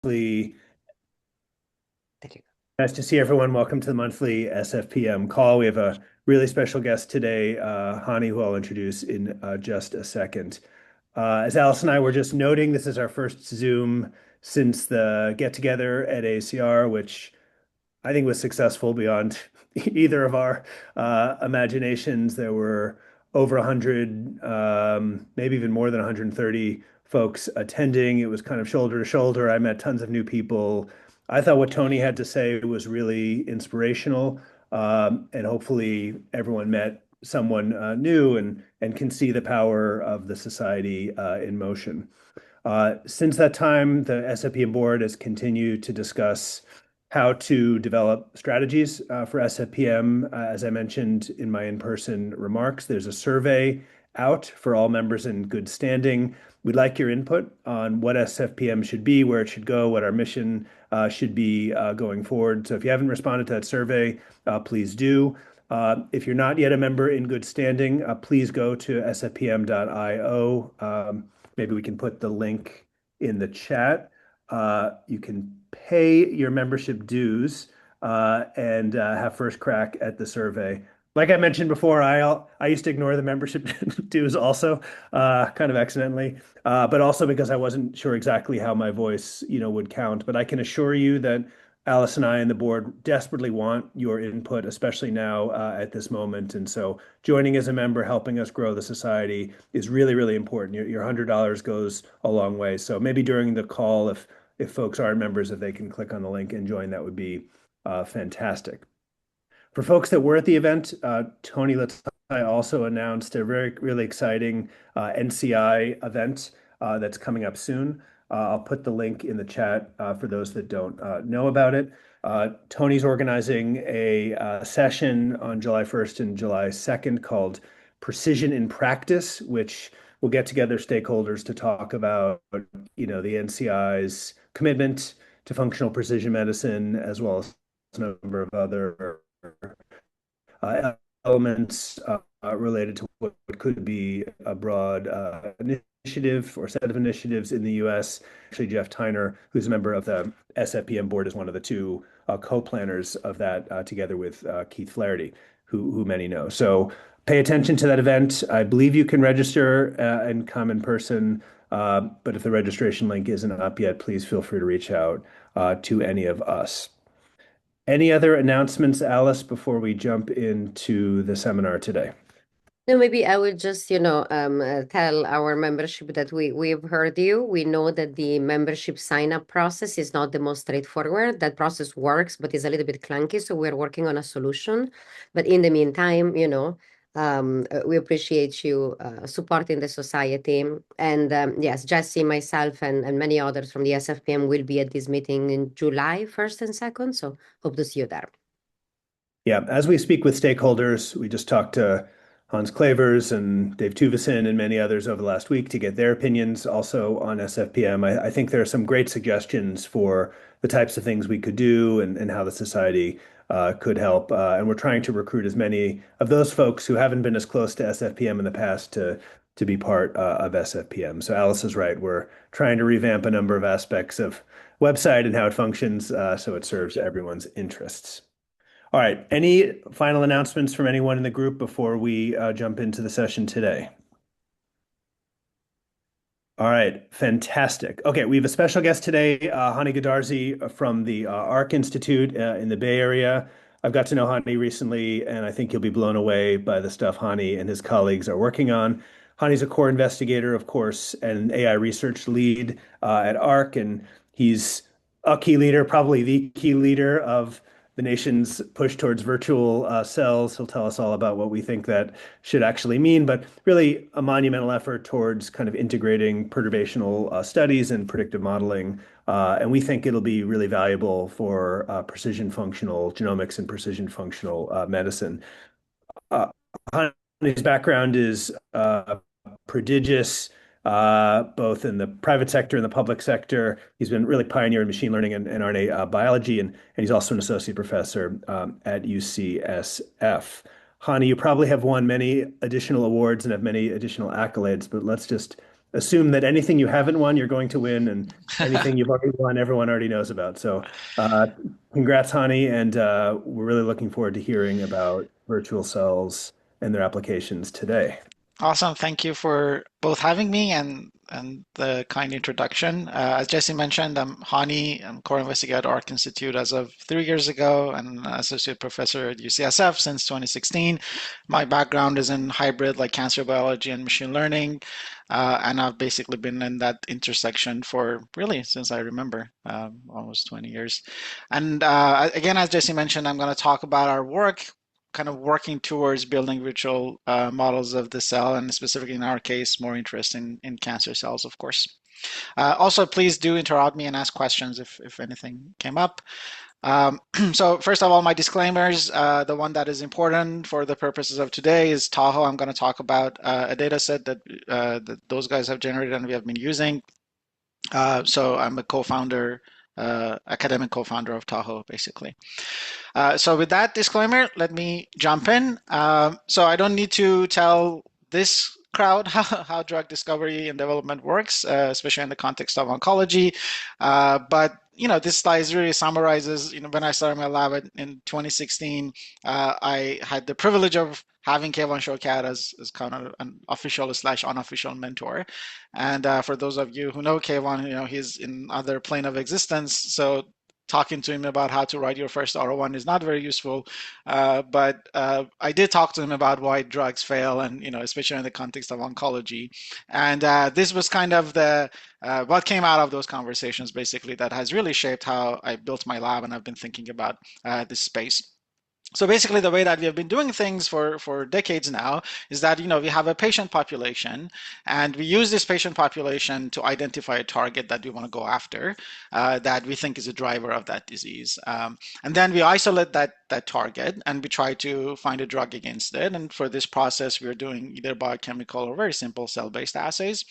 Monthly. There you Nice to see everyone. Welcome to the monthly SFPM call. We have a really special guest today, Hani, who I'll introduce in just a second. As Alice and I were just noting, this is our first Zoom since the get together at ACR, which I think was successful beyond either of our imaginations. There were over 100, maybe even more than 130 folks attending. It was kind of shoulder to shoulder. I met tons of new people. I thought what Tony had to say was really inspirational, and hopefully everyone met someone new and can see the power of the society in motion. Since that time, the SFPM board has continued to discuss how to develop strategies for SFPM. As I mentioned in my in-person remarks, there's a survey out for all members in good standing. We'd like your input on what SFPM should be, where it should go, what our mission should be going forward. So if you haven't responded to that survey, please do. If you're not yet a member in good standing, please go to sfpm.io. Maybe we can put the link in the chat. You can pay your membership dues and have first crack at the survey. Like I mentioned before, I used to ignore the membership dues also, kind of accidentally, but also because I wasn't sure exactly how my voice, would count. But I can assure you that Alice and I and the board desperately want your input, especially now at this moment. And so joining as a member, helping us grow the society is really, really important. Your $100 goes a long way. So maybe during the call, if folks aren't members, if they can click on the link and join, that would be fantastic. For folks that were at the event, Tony Latai also announced a really exciting NCI event that's coming up soon. I'll put the link in the chat for those that don't know about it. Tony's organizing a session on July 1st and July 2nd called Precision in Practice, which will get together stakeholders to talk about, the NCI's commitment to functional precision medicine, as well as a number of other elements related to what could be a broad initiative or set of initiatives in the US. Actually, Jeff Tyner, who's a member of the SFPM board, is one of the two co-planners of that, together with Keith Flaherty, who many know. So pay attention to that event. I believe you can register and come in person. But if the registration link isn't up yet, please feel free to reach out to any of us. Any other announcements, Alice, before we jump into the seminar today? No, maybe I will just, tell our membership that we've heard you. We know that the membership sign up process is not the most straightforward. That process works, but is a little bit clunky. So we're working on a solution. But in the meantime, we appreciate you supporting the society. And yes, Jesse, myself, and many others from the SFPM will be at this meeting in July 1st and 2nd. So hope to see you there. Yeah, as we speak with stakeholders, we just talked to Hans Clavers and Dave Tuvison and many others over the last week to get their opinions also on SFPM. I think there are some great suggestions for the types of things we could do and how the society could help. And we're trying to recruit as many of those folks who haven't been as close to SFPM in the past to be part of SFPM. So Alice is right. We're trying to revamp a number of aspects of website and how it functions so it serves everyone's interests. All right. Any final announcements from anyone in the group before we jump into the session today? All right. Fantastic. Okay. We have a special guest today, Hani Goodarzi from the ARC Institute in the Bay Area. I've got to know Hani recently, and I think you'll be blown away by the stuff Hani and his colleagues are working on. Hani's a core investigator, of course, and AI research lead at ARC, and he's a key leader, probably the key leader of the nation's push towards virtual cells. He'll tell us all about what we think that should actually mean, but really a monumental effort towards kind of integrating perturbational studies and predictive modeling. And we think it'll be really valuable for precision functional genomics and precision functional medicine. Uh, His background is prodigious, both in the private sector and the public sector. He's been really pioneer in machine learning and RNA biology, and he's also an associate professor at UCSF. Hani, you probably have won many additional awards and have many additional accolades, but let's just assume that anything you haven't won, you're going to win, and anything you've already won, everyone already knows about. So, congrats, Hani, and we're really looking forward to hearing about virtual cells and their applications today. Awesome. Thank you for both having me and the kind introduction. As Jesse mentioned, I'm Hani. I'm core investigator at Arc Institute as of 3 years ago and an associate professor at UCSF since 2016. My background is in hybrid like cancer biology and machine learning. And I've basically been in that intersection for really since I remember, almost 20 years. And again, as Jesse mentioned, I'm going to talk about our work kind of working towards building virtual models of the cell, and specifically in our case, more interest in cancer cells, of course. Also, please do interrupt me and ask questions if anything came up. Um, so first of all, my disclaimers, the one that is important for the purposes of today is Tahoe. I'm going to talk about a data set that those guys have generated and we have been using. So I'm a co-founder, academic co-founder of Tahoe, basically. So with that disclaimer, let me jump in. So I don't need to tell this crowd how drug discovery and development works, especially in the context of oncology. But this slide really summarizes. When I started my lab in 2016, I had the privilege of having Kevin Showcat as kind of an official slash unofficial mentor. And for those of you who know Kevin, he's in other plane of existence. So talking to him about how to write your first R01 is not very useful. But I did talk to him about why drugs fail, and especially in the context of oncology. And this was kind of the what came out of those conversations, basically, that has really shaped how I built my lab, and I've been thinking about this space. So basically, the way that we have been doing things for decades now is that we have a patient population, and we use this patient population to identify a target that we want to go after, that we think is a driver of that disease, and then we isolate that target and we try to find a drug against it. And for this process, we are doing either biochemical or very simple cell-based assays.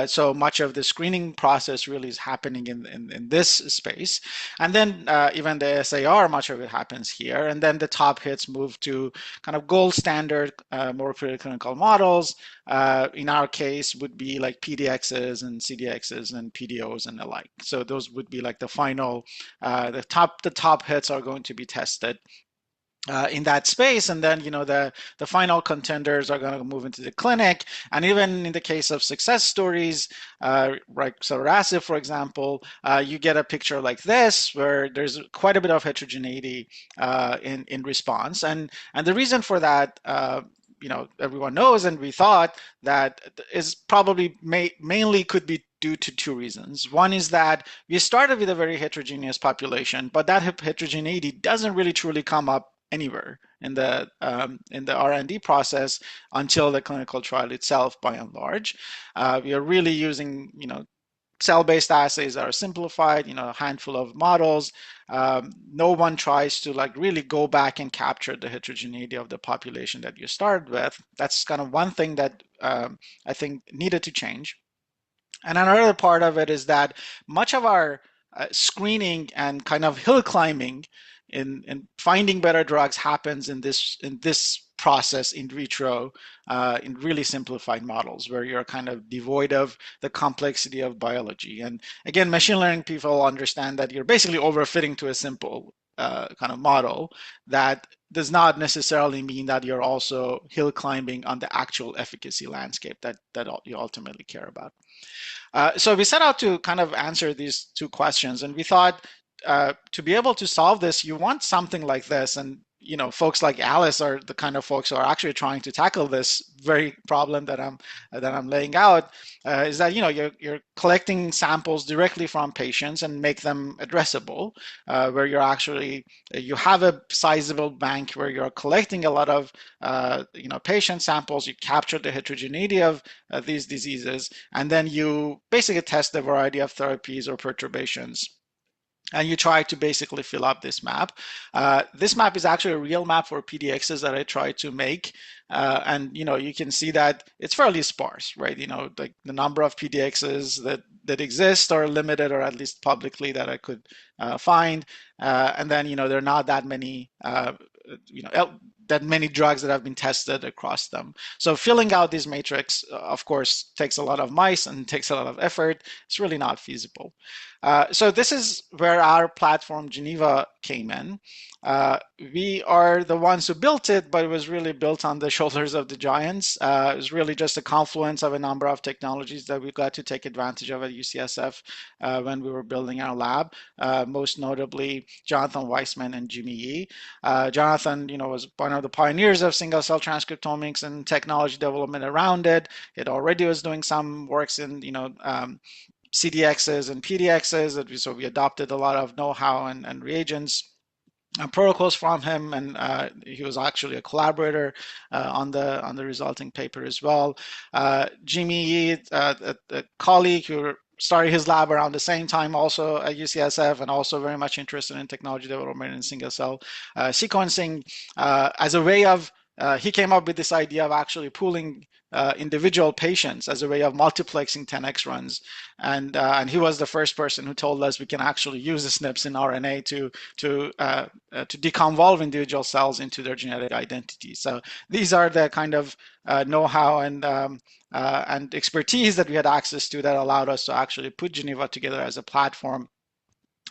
So much of the screening process really is happening in this space, and then even the SAR, much of it happens here. And then the top hits move to kind of gold standard, more preclinical models. In our case, would be like PDXs and CDXs and PDOs and the like. So those would be like the final, the top hits are going to be tested in that space, and then the final contenders are going to move into the clinic. And even in the case of success stories, like sotorasib, for example, you get a picture like this where there's quite a bit of heterogeneity in response, and the reason for that. Everyone knows, and we thought that is probably mainly could be due to two reasons. One is that we started with a very heterogeneous population, but that heterogeneity doesn't really truly come up anywhere in the R&D process until the clinical trial itself, by and large. We are really using cell-based assays that are simplified, a handful of models. No one tries to like really go back and capture the heterogeneity of the population that you started with. That's kind of one thing that I think needed to change. And another part of it is that much of our screening and kind of hill climbing in finding better drugs happens in this process in vitro, in really simplified models where you're kind of devoid of the complexity of biology. And again, machine learning people understand that you're basically overfitting to a simple kind of model. That does not necessarily mean that you're also hill climbing on the actual efficacy landscape that you ultimately care about. So we set out to kind of answer these two questions, and we thought to be able to solve this, you want something like this. And folks like Alice are the kind of folks who are actually trying to tackle this very problem that I'm laying out. Is that you're collecting samples directly from patients and make them addressable, where you have a sizable bank where you're collecting a lot of patient samples. You capture the heterogeneity of these diseases, and then you basically test a variety of therapies or perturbations, and you try to basically fill up this map. This map is actually a real map for PDXs that I tried to make. And you can see that it's fairly sparse, right? Like the number of PDXs that exist are limited, or at least publicly that I could find. And then there are not that many that many drugs that have been tested across them. So filling out this matrix, of course, takes a lot of mice and takes a lot of effort. It's really not feasible. So this is where our platform Geneva came in. We are the ones who built it, but it was really built on the shoulders of the giants. It was really just a confluence of a number of technologies that we got to take advantage of at UCSF when we were building our lab. Most notably, Jonathan Weissman and Jimmy Yee. Jonathan, was one of the pioneers of single-cell transcriptomics and technology development around it. It already was doing some works in, CDXs and PDXs. So we adopted a lot of know-how and reagents protocols from him, and he was actually a collaborator on the resulting paper as well. Jimmy Yee, a colleague who started his lab around the same time, also at UCSF, and also very much interested in technology development and single cell sequencing as a way of. He came up with this idea of actually pooling individual patients as a way of multiplexing 10x runs, and he was the first person who told us we can actually use the SNPs in RNA to deconvolve individual cells into their genetic identity. So these are the kind of know-how and expertise that we had access to that allowed us to actually put Geneva together as a platform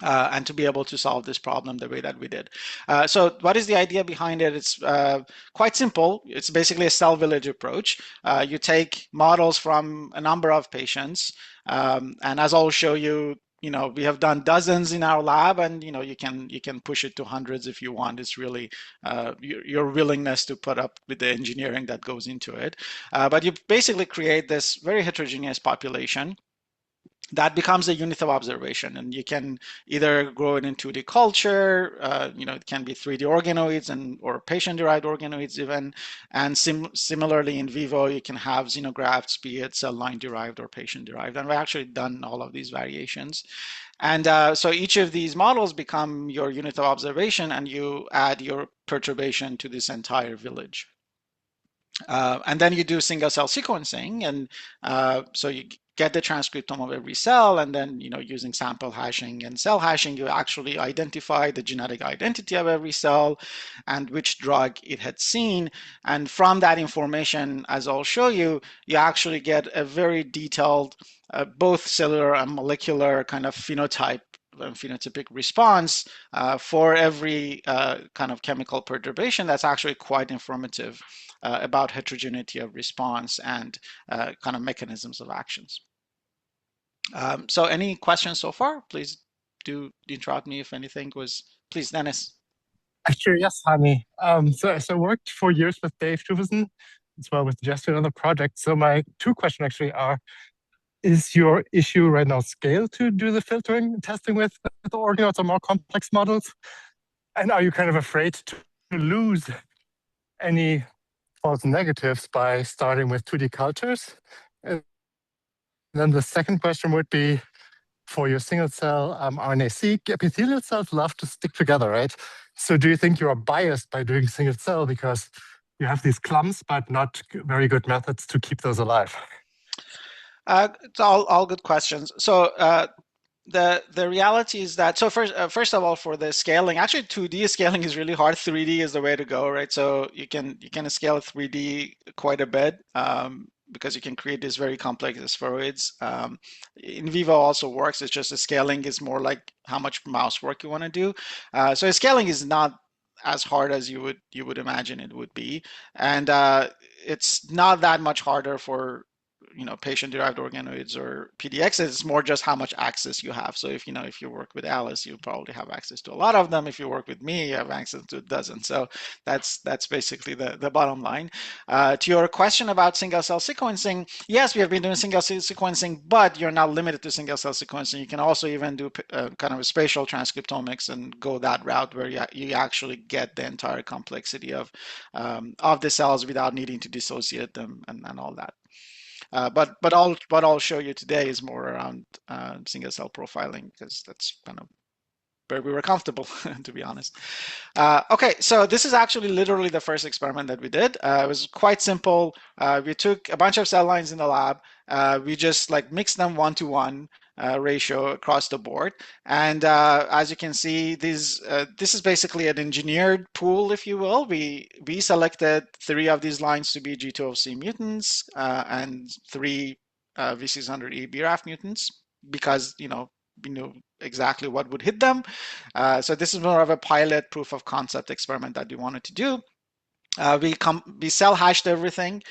and to be able to solve this problem the way that we did. So what is the idea behind it? It's quite simple. It's basically a cell village approach. You take models from a number of patients, and as I'll show you, we have done dozens in our lab, and you can push it to hundreds if you want. It's really your willingness to put up with the engineering that goes into it. But you basically create this very heterogeneous population that becomes a unit of observation, and you can either grow it in 2D culture, it can be 3D organoids or patient-derived organoids even, and similarly in vivo you can have xenografts, be it cell line derived or patient derived, and we've actually done all of these variations. And so each of these models become your unit of observation, and you add your perturbation to this entire village. And then you do single cell sequencing, and so you get the transcriptome of every cell, and then using sample hashing and cell hashing, you actually identify the genetic identity of every cell and which drug it had seen. And from that information, as I'll show you, you actually get a very detailed both cellular and molecular kind of phenotypic response for every kind of chemical perturbation. That's actually quite informative about heterogeneity of response and kind of mechanisms of actions. So any questions so far? Please do interrupt me if anything was. Please, Dennis. Actually, yes, Hani. So I worked for years with Dave Tuvison, as well with Justin on the project. So my two questions actually are, is your issue right now scale to do the filtering and testing with organoids or more complex models? And are you kind of afraid to lose any false negatives by starting with 2D cultures? And then the second question would be, for your single cell RNA-seq, epithelial cells love to stick together, right? So do you think you are biased by doing single cell because you have these clumps, but not very good methods to keep those alive? It's all good questions. So the reality is that, so first of all, for the scaling, actually 2D scaling is really hard. 3D is the way to go, right? So you can scale 3D quite a bit because you can create these very complex spheroids. In vivo also works. It's just the scaling is more like how much mouse work you want to do. So scaling is not as hard as you would imagine it would be, and it's not that much harder for patient-derived organoids or PDXs. It's more just how much access you have. So if you work with Alice, you probably have access to a lot of them. If you work with me, you have access to a dozen. So that's basically the bottom line. To your question about single-cell sequencing, yes, we have been doing single-cell sequencing, but you're not limited to single-cell sequencing. You can also even do kind of a spatial transcriptomics and go that route where you actually get the entire complexity of the cells without needing to dissociate them and all that. But what I'll show you today is more around single cell profiling, because that's kind of where we were comfortable, to be honest. Okay, so this is actually literally the first experiment that we did. It was quite simple. We took a bunch of cell lines in the lab. We just like mixed them 1 to 1. ratio across the board. And as you can see, this is basically an engineered pool, if you will. We selected 3 of these lines to be G12C mutants and 3 V600E BRAF mutants because, we knew exactly what would hit them. So this is more of a pilot proof of concept experiment that we wanted to do. We cell hashed everything,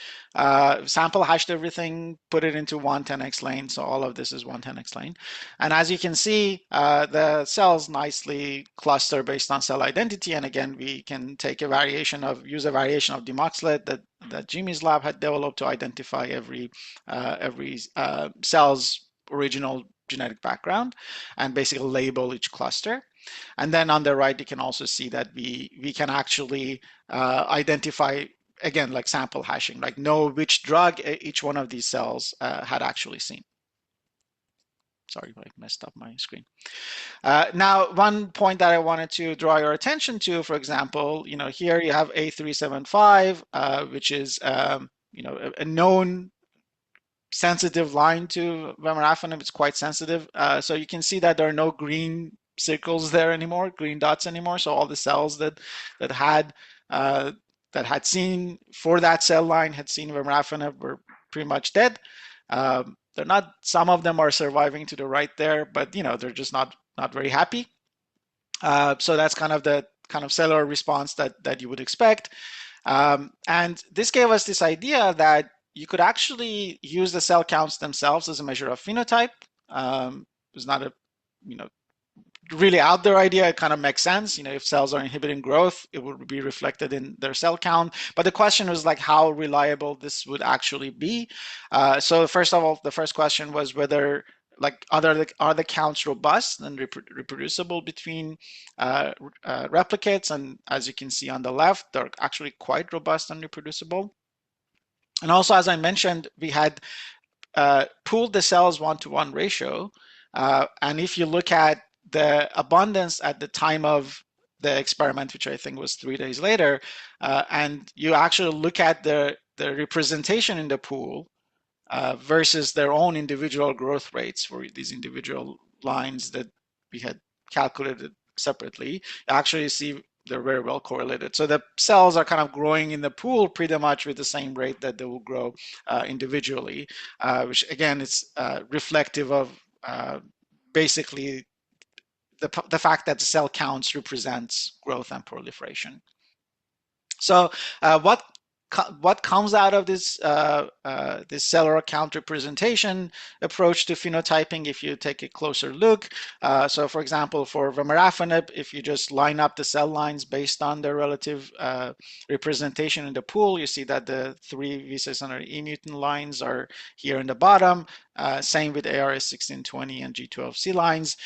sample hashed everything, put it into one 10x lane. So all of this is one 10x lane. And as you can see, the cells nicely cluster based on cell identity. And again, we can take use a variation of demoxylate that Jimmy's lab had developed to identify every cell's original genetic background and basically label each cluster. And then on the right, you can also see that we can actually identify, again, like sample hashing, like know which drug each one of these cells had actually seen. Sorry, I messed up my screen. Now, one point that I wanted to draw your attention to, for example, here you have A375, which is, a known sensitive line to vemurafenib. It's quite sensitive. So you can see that there are no green circles there anymore, green dots anymore. So all the cells that had seen for that cell line had seen vemurafenib were pretty much dead. They're not. Some of them are surviving to the right there, but they're just not very happy. So that's kind of the cellular response that you would expect. And this gave us this idea that you could actually use the cell counts themselves as a measure of phenotype. It's not a really out there idea. It kind of makes sense. If cells are inhibiting growth, it would be reflected in their cell count. But the question was like how reliable this would actually be. So first of all, the first question was whether are the counts robust and reproducible between replicates? And as you can see on the left, they're actually quite robust and reproducible. And also, as I mentioned, we had pooled the cells 1-to-1 ratio. And if you look at the abundance at the time of the experiment, which I think was 3 days later, and you actually look at the representation in the pool versus their own individual growth rates for these individual lines that we had calculated separately, you actually see they're very well correlated. So the cells are kind of growing in the pool pretty much with the same rate that they will grow individually, which again is reflective of basically the fact that the cell counts represents growth and proliferation. So what comes out of this this cellular count representation approach to phenotyping if you take a closer look? So for example, for vemurafenib, if you just line up the cell lines based on their relative representation in the pool, you see that the 3 V600E mutant lines are here in the bottom. Same with ARS1620 and G12C lines.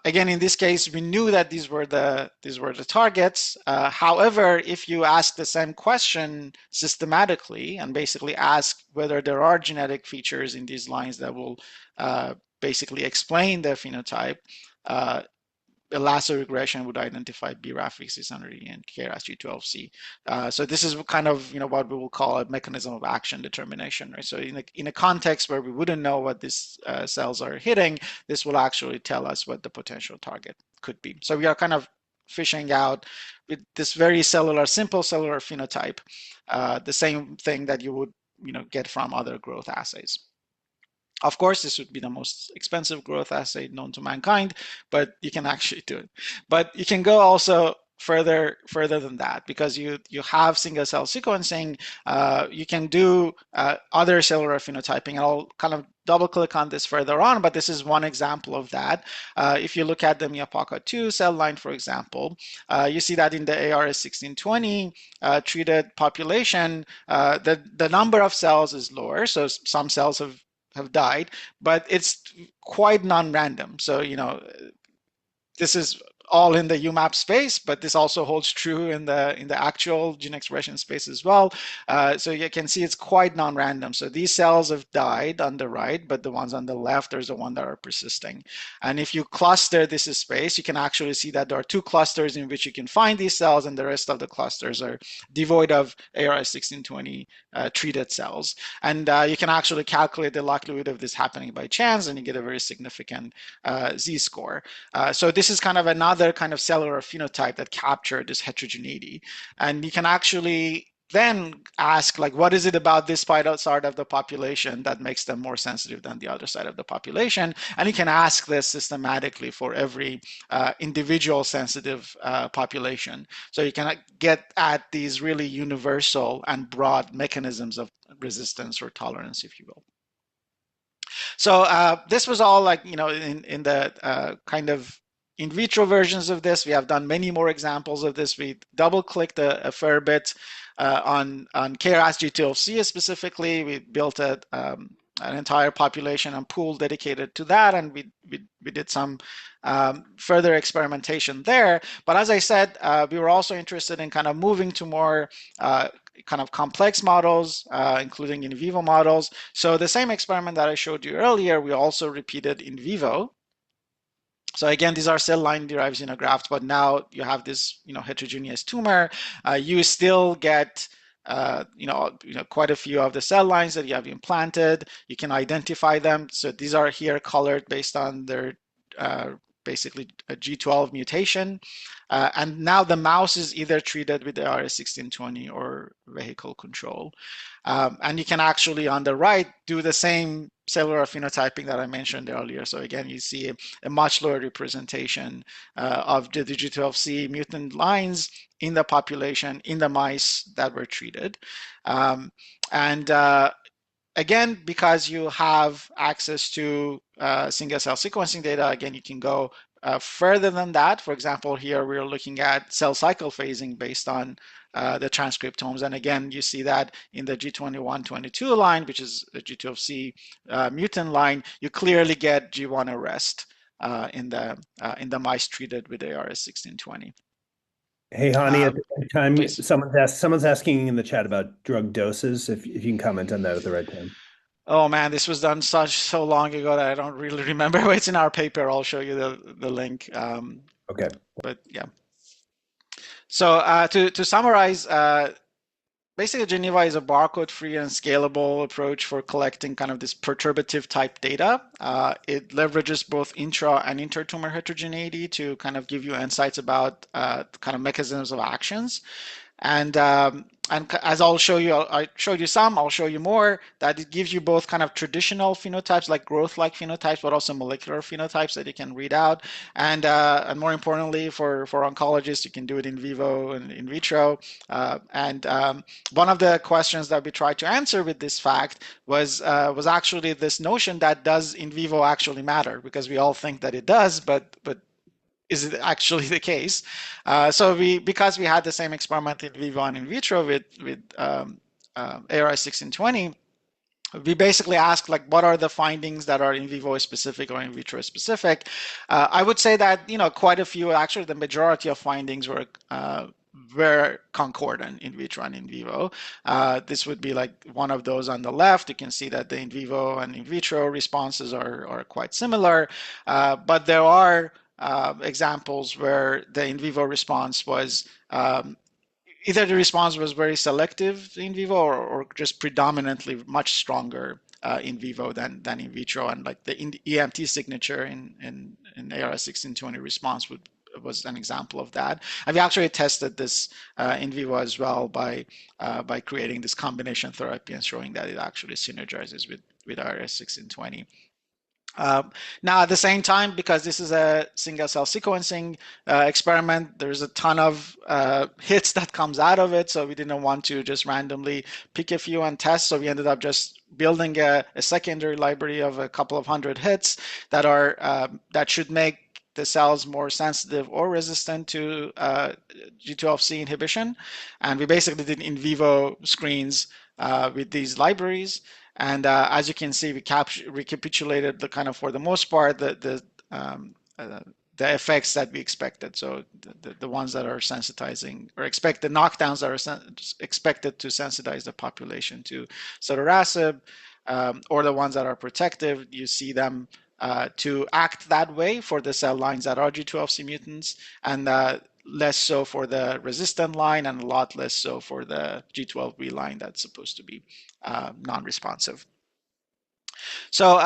Again, in this case, we knew that these were the targets. However, if you ask the same question systematically and basically ask whether there are genetic features in these lines that will basically explain the phenotype, a lasso regression would identify BRAF V600E and KRAS G12C. So this is kind of what we will call a mechanism of action determination, right? So in a context where we wouldn't know what these cells are hitting, this will actually tell us what the potential target could be. So we are kind of fishing out with this very simple cellular phenotype, the same thing that you would get from other growth assays. Of course, this would be the most expensive growth assay known to mankind, but you can actually do it. But you can go also further than that because you have single cell sequencing. You can do other cellular phenotyping. And I'll kind of double click on this further on, but this is one example of that. If you look at the MIAPACA2 cell line, for example, you see that in the ARS1620 treated population, the number of cells is lower. So some cells have died, but it's quite non-random. So, this is all in the UMAP space, but this also holds true in the actual gene expression space as well. So you can see it's quite non-random. So these cells have died on the right, but the ones on the left, there's the one that are persisting. And if you cluster this space, you can actually see that there are two clusters in which you can find these cells, and the rest of the clusters are devoid of ARS1620 treated cells. And you can actually calculate the likelihood of this happening by chance, and you get a very significant z-score. So this is kind of another kind of cellular phenotype that captured this heterogeneity. And you can actually then ask, like, what is it about this side of the population that makes them more sensitive than the other side of the population? And you can ask this systematically for every individual sensitive population. So you can get at these really universal and broad mechanisms of resistance or tolerance, if you will. So this was all like, in the kind of in vitro versions of this. We have done many more examples of this. We double clicked a fair bit on KRAS G12C specifically. We built an entire population and pool dedicated to that, and we did some further experimentation there. But as I said, we were also interested in kind of moving to more kind of complex models, including in vivo models. So the same experiment that I showed you earlier, we also repeated in vivo. So again, these are cell line derived xenografts, but now you have this, heterogeneous tumor. You still get, quite a few of the cell lines that you have implanted. You can identify them. So these are here colored based on their basically a G12 mutation. And now the mouse is either treated with the ARS1620 or vehicle control. And you can actually, on the right, do the same cellular phenotyping that I mentioned earlier. So again, you see a much lower representation of the G12C mutant lines in the population, in the mice that were treated. Again, because you have access to single cell sequencing data, again, you can go further than that. For example, here we're looking at cell cycle phasing based on the transcriptomes. And again, you see that in the G21-22 line, which is the G12C mutant line, you clearly get G1 arrest in the mice treated with ARS1620. Hey, Hani, at the right time, Please. someone's asking in the chat about drug doses, if you can comment on that at the right time. Oh man, this was done so long ago that I don't really remember. It's in our paper. I'll show you the link. Okay. But yeah. So to summarize, basically Geneva is a barcode-free and scalable approach for collecting kind of this perturbative type data. It leverages both intra and intertumor heterogeneity to kind of give you insights about kind of mechanisms of actions. And as I'll show you, I showed you some, I'll show you more, that it gives you both kind of traditional phenotypes like growth-like phenotypes, but also molecular phenotypes that you can read out. And more importantly, for oncologists, you can do it in vivo and in vitro. One of the questions that we tried to answer with this fact was actually this notion that does in vivo actually matter? Because we all think that it does, but is it actually the case? So because we had the same experiment in vivo and in vitro with ARS1620, we basically asked, like, what are the findings that are in vivo specific or in vitro specific? I would say that, quite a few, actually the majority of findings were concordant in vitro and in vivo. This would be like one of those on the left. You can see that the in vivo and in vitro responses are quite similar, but there are examples where the in vivo response was either the response was very selective in vivo or just predominantly much stronger in vivo than in vitro. And like the EMT signature in ARS1620 response was an example of that. And we actually tested this in vivo as well by creating this combination therapy and showing that it actually synergizes with ARS1620. Now, at the same time, because this is a single cell sequencing experiment, there's a ton of hits that comes out of it. So we didn't want to just randomly pick a few and test. So we ended up just building a secondary library of a couple of hundred hits that should make the cells more sensitive or resistant to G12C inhibition. And we basically did in vivo screens with these libraries. And as you can see, we recapitulated the kind of, for the most part, the the effects that we expected. So the ones that are sensitizing or expected knockdowns that are expected to sensitize the population to sotorasib, or the ones that are protective, you see them to act that way for the cell lines that are G12C mutants, and less so for the resistant line, and a lot less so for the G12V line that's supposed to be non-responsive. So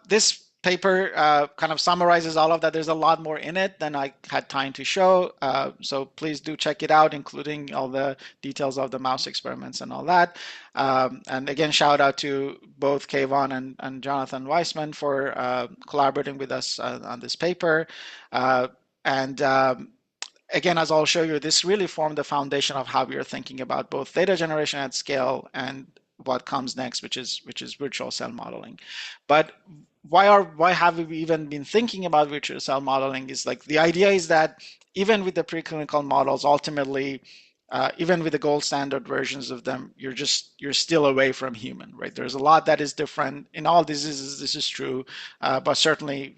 this paper kind of summarizes all of that. There's a lot more in it than I had time to show. So please do check it out, including all the details of the mouse experiments and all that. And again, shout out to both Kayvon and Jonathan Weissman for collaborating with us on this paper. And again, as I'll show you, this really formed the foundation of how we are thinking about both data generation at scale and what comes next, which is virtual cell modeling. But why have we even been thinking about virtual cell modeling? Is like the idea is that even with the preclinical models, ultimately, even with the gold standard versions of them, you're still away from human, right? There's a lot that is different in all diseases. This is true, but certainly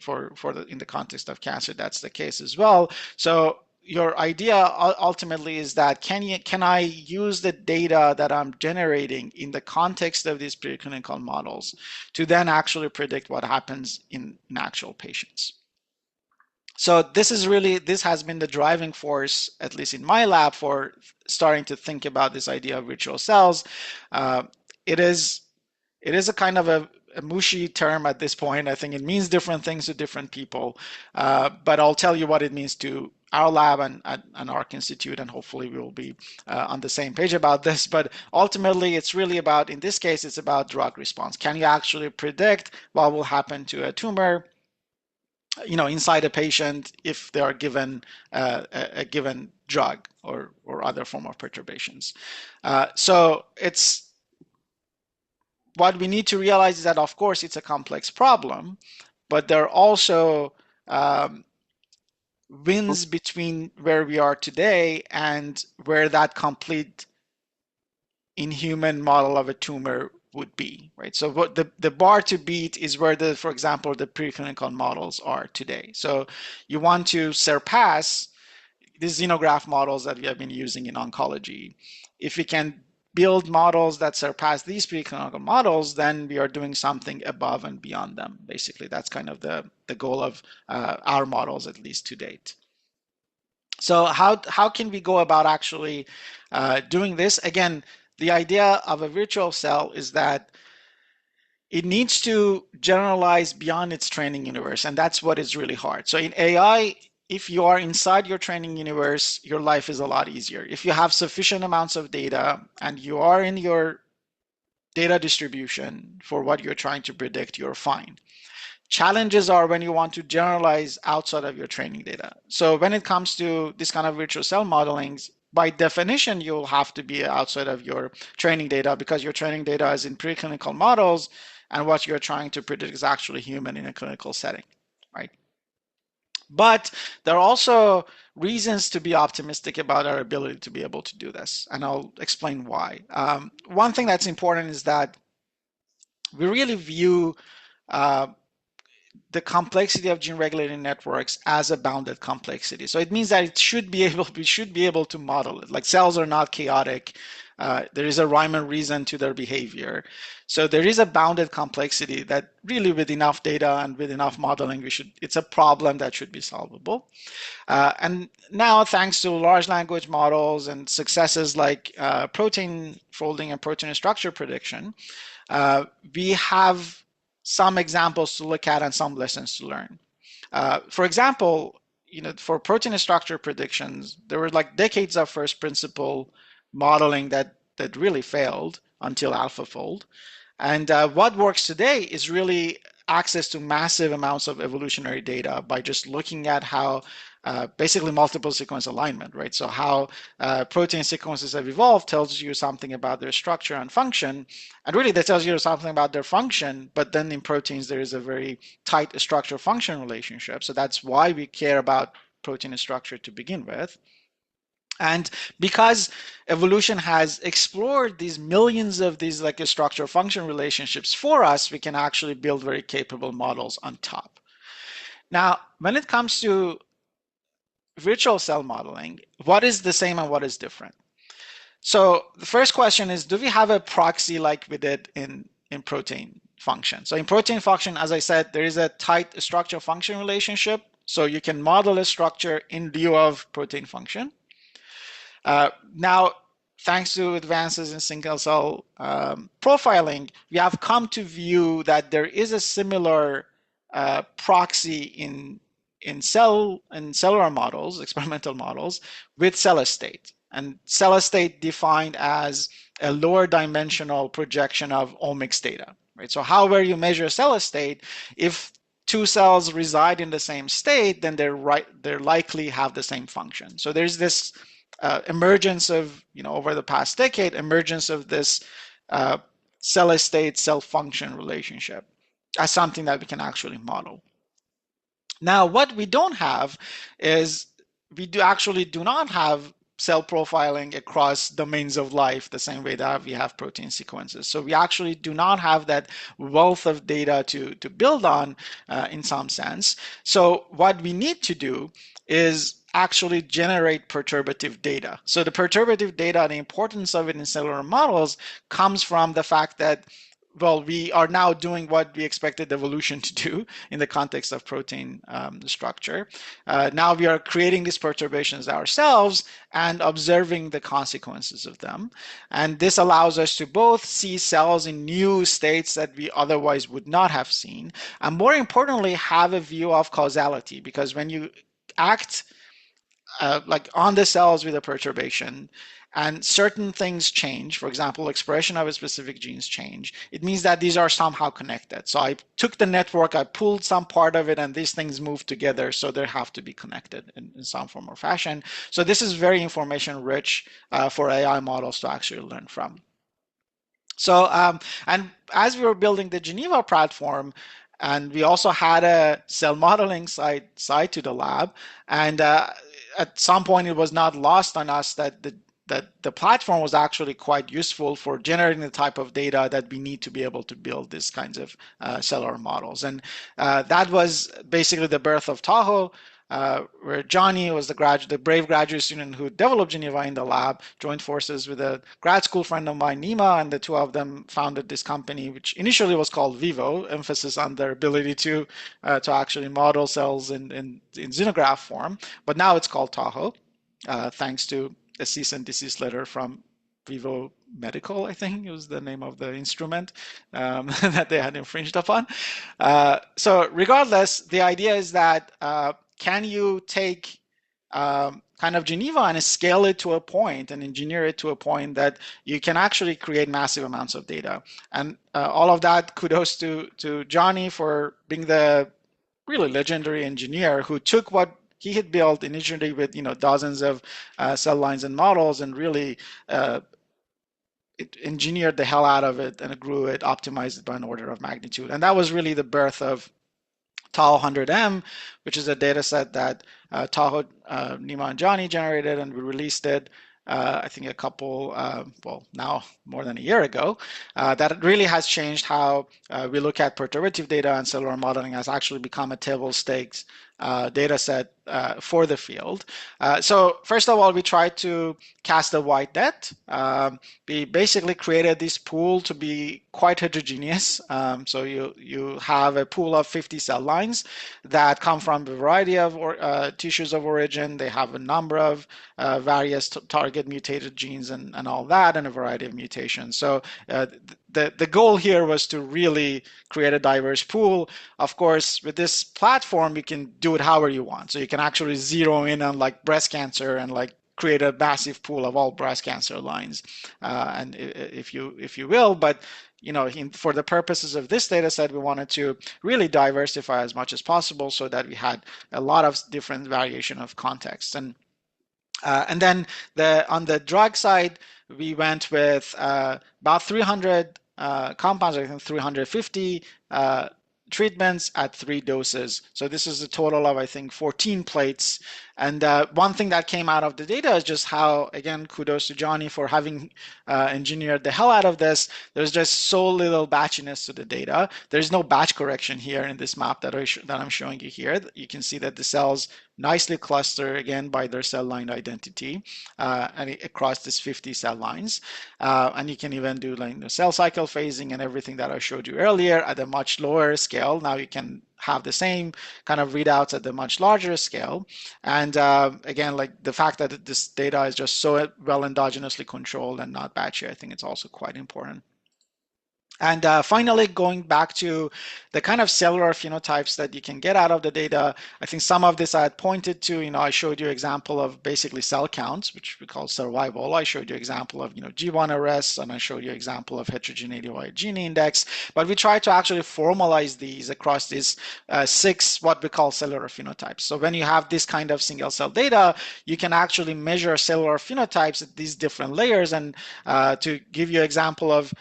in the context of cancer, that's the case as well. So your idea ultimately is that can I use the data that I'm generating in the context of these preclinical models to then actually predict what happens in actual patients? So this has been the driving force, at least in my lab, for starting to think about this idea of virtual cells. It is a kind of a mushy term at this point. I think it means different things to different people, but I'll tell you what it means to our lab and ARC Institute, and hopefully we will be on the same page about this. But ultimately, it's really about, in this case, it's about drug response. Can you actually predict what will happen to a tumor, inside a patient if they are given a given drug or other form of perturbations? So it's what we need to realize is that, of course, it's a complex problem, but there are also wins between where we are today and where that complete inhuman model of a tumor would be, right? So what the bar to beat is where for example, the preclinical models are today. So you want to surpass these xenograft models that we have been using in oncology. If we can build models that surpass these preclinical models, then we are doing something above and beyond them. Basically, that's kind of the goal of our models, at least to date. So how can we go about actually doing this? Again, the idea of a virtual cell is that it needs to generalize beyond its training universe, and that's what is really hard. So in AI, if you are inside your training universe, your life is a lot easier. If you have sufficient amounts of data and you are in your data distribution for what you're trying to predict, you're fine. Challenges are when you want to generalize outside of your training data. So when it comes to this kind of virtual cell modelings, by definition, you'll have to be outside of your training data because your training data is in preclinical models, and what you're trying to predict is actually human in a clinical setting, right? But there are also reasons to be optimistic about our ability to be able to do this, and I'll explain why. One thing that's important is that we really view the complexity of gene regulating networks as a bounded complexity. So it means that we should be able to model it. Like, cells are not chaotic. There is a rhyme and reason to their behavior. So there is a bounded complexity that really, with enough data and with enough modeling, it's a problem that should be solvable. And now, thanks to large language models and successes like protein folding and protein structure prediction, we have some examples to look at and some lessons to learn. For example, for protein structure predictions, there were like decades of first principle modeling that really failed until AlphaFold. And what works today is really access to massive amounts of evolutionary data by just looking at how basically multiple sequence alignment, right? So how protein sequences have evolved tells you something about their structure and function. And really that tells you something about their function, but then in proteins there is a very tight structure function relationship. So that's why we care about protein structure to begin with. And because evolution has explored these millions of these like structure function relationships for us, we can actually build very capable models on top. Now, when it comes to virtual cell modeling, what is the same and what is different? So the first question is, do we have a proxy like we did in protein function? So in protein function, as I said, there is a tight structure function relationship. So you can model a structure in lieu of protein function. Now, thanks to advances in single cell profiling, we have come to view that there is a similar proxy in cellular models, experimental models, with cell state. And cell state defined as a lower dimensional projection of omics data, right? So however you measure cell state, if two cells reside in the same state, then they're likely have the same function. So there's this emergence of, over the past decade, emergence of this cell state, cell function relationship as something that we can actually model. Now, what we don't have is we do not have cell profiling across domains of life the same way that we have protein sequences. So we actually do not have that wealth of data to build on in some sense. So what we need to do is actually generate perturbative data. So the perturbative data, the importance of it in cellular models comes from the fact that, well, we are now doing what we expected evolution to do in the context of protein structure. Now we are creating these perturbations ourselves and observing the consequences of them. And this allows us to both see cells in new states that we otherwise would not have seen, and more importantly, have a view of causality, because when you act like on the cells with a perturbation, and certain things change, for example, expression of a specific genes change, it means that these are somehow connected. So I took the network, I pulled some part of it, and these things move together, so they have to be connected in some form or fashion. So this is very information rich for AI models to actually learn from. So, and as we were building the Geneva platform, and we also had a cell modeling side to the lab, and at some point it was not lost on us that the platform was actually quite useful for generating the type of data that we need to be able to build these kinds of cellular models. And that was basically the birth of Tahoe, where Johnny was the brave graduate student who developed Geneva in the lab, joined forces with a grad school friend of mine, Nima, and the two of them founded this company, which initially was called Vivo, emphasis on their ability to actually model cells in xenograph form. But now it's called Tahoe, thanks to a cease and desist letter from Vivo Medical, I think it was the name of the instrument that they had infringed upon. So regardless, the idea is that can you take kind of Geneva and scale it to a point and engineer it to a point that you can actually create massive amounts of data. And all of that kudos to Johnny for being the really legendary engineer who took what he had built initially with dozens of cell lines and models and really it engineered the hell out of it and grew it, optimized it by an order of magnitude. And that was really the birth of Tahoe 100M, which is a data set that Tahoe, Nima, and Johnny generated, and we released it, I think well, now more than a year ago. That really has changed how we look at perturbative data, and cellular modeling has actually become a table stakes data set for the field. So first of all, we tried to cast a wide net. We basically created this pool to be quite heterogeneous. So you have a pool of 50 cell lines that come from a variety of tissues of origin. They have a number of various target mutated genes and all that, and a variety of mutations. So the goal here was to really create a diverse pool. Of course, with this platform, you can do it however you want. So you can actually zero in on like breast cancer and like create a massive pool of all breast cancer lines, and if you will. But for the purposes of this data set, we wanted to really diversify as much as possible so that we had a lot of different variation of contexts. And then on the drug side, we went with about 300 compounds, I think 350 treatments at 3 doses. So this is a total of, I think, 14 plates And one thing that came out of the data is just how, again, kudos to Johnny for having engineered the hell out of this. There's just so little batchiness to the data. There's no batch correction here in this map that I'm showing you here. You can see that the cells nicely cluster again by their cell line identity and across this 50 cell lines. And you can even do like the cell cycle phasing and everything that I showed you earlier at a much lower scale. Now you can have the same kind of readouts at a much larger scale. And again, like the fact that this data is just so well endogenously controlled and not batchy, I think it's also quite important. And finally, going back to the kind of cellular phenotypes that you can get out of the data, I think some of this I had pointed to. I showed you example of basically cell counts, which we call survival. I showed you example of G1 arrests, and I showed you example of heterogeneity by gene index. But we try to actually formalize these across these 6 what we call cellular phenotypes. So when you have this kind of single cell data, you can actually measure cellular phenotypes at these different layers. And to give you an example of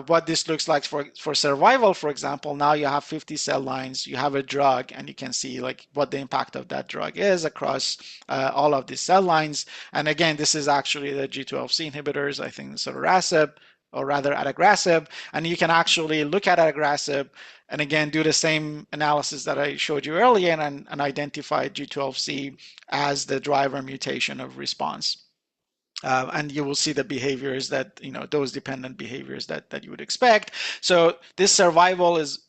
what this looks like for survival, for example, now you have 50 cell lines, you have a drug, and you can see like what the impact of that drug is across all of these cell lines. And again, this is actually the G12C inhibitors, I think sotorasib, or rather adagrasib, and you can actually look at adagrasib and again do the same analysis that I showed you earlier and identify G12C as the driver mutation of response. And you will see the behaviors that, those dependent behaviors that you would expect. So this survival is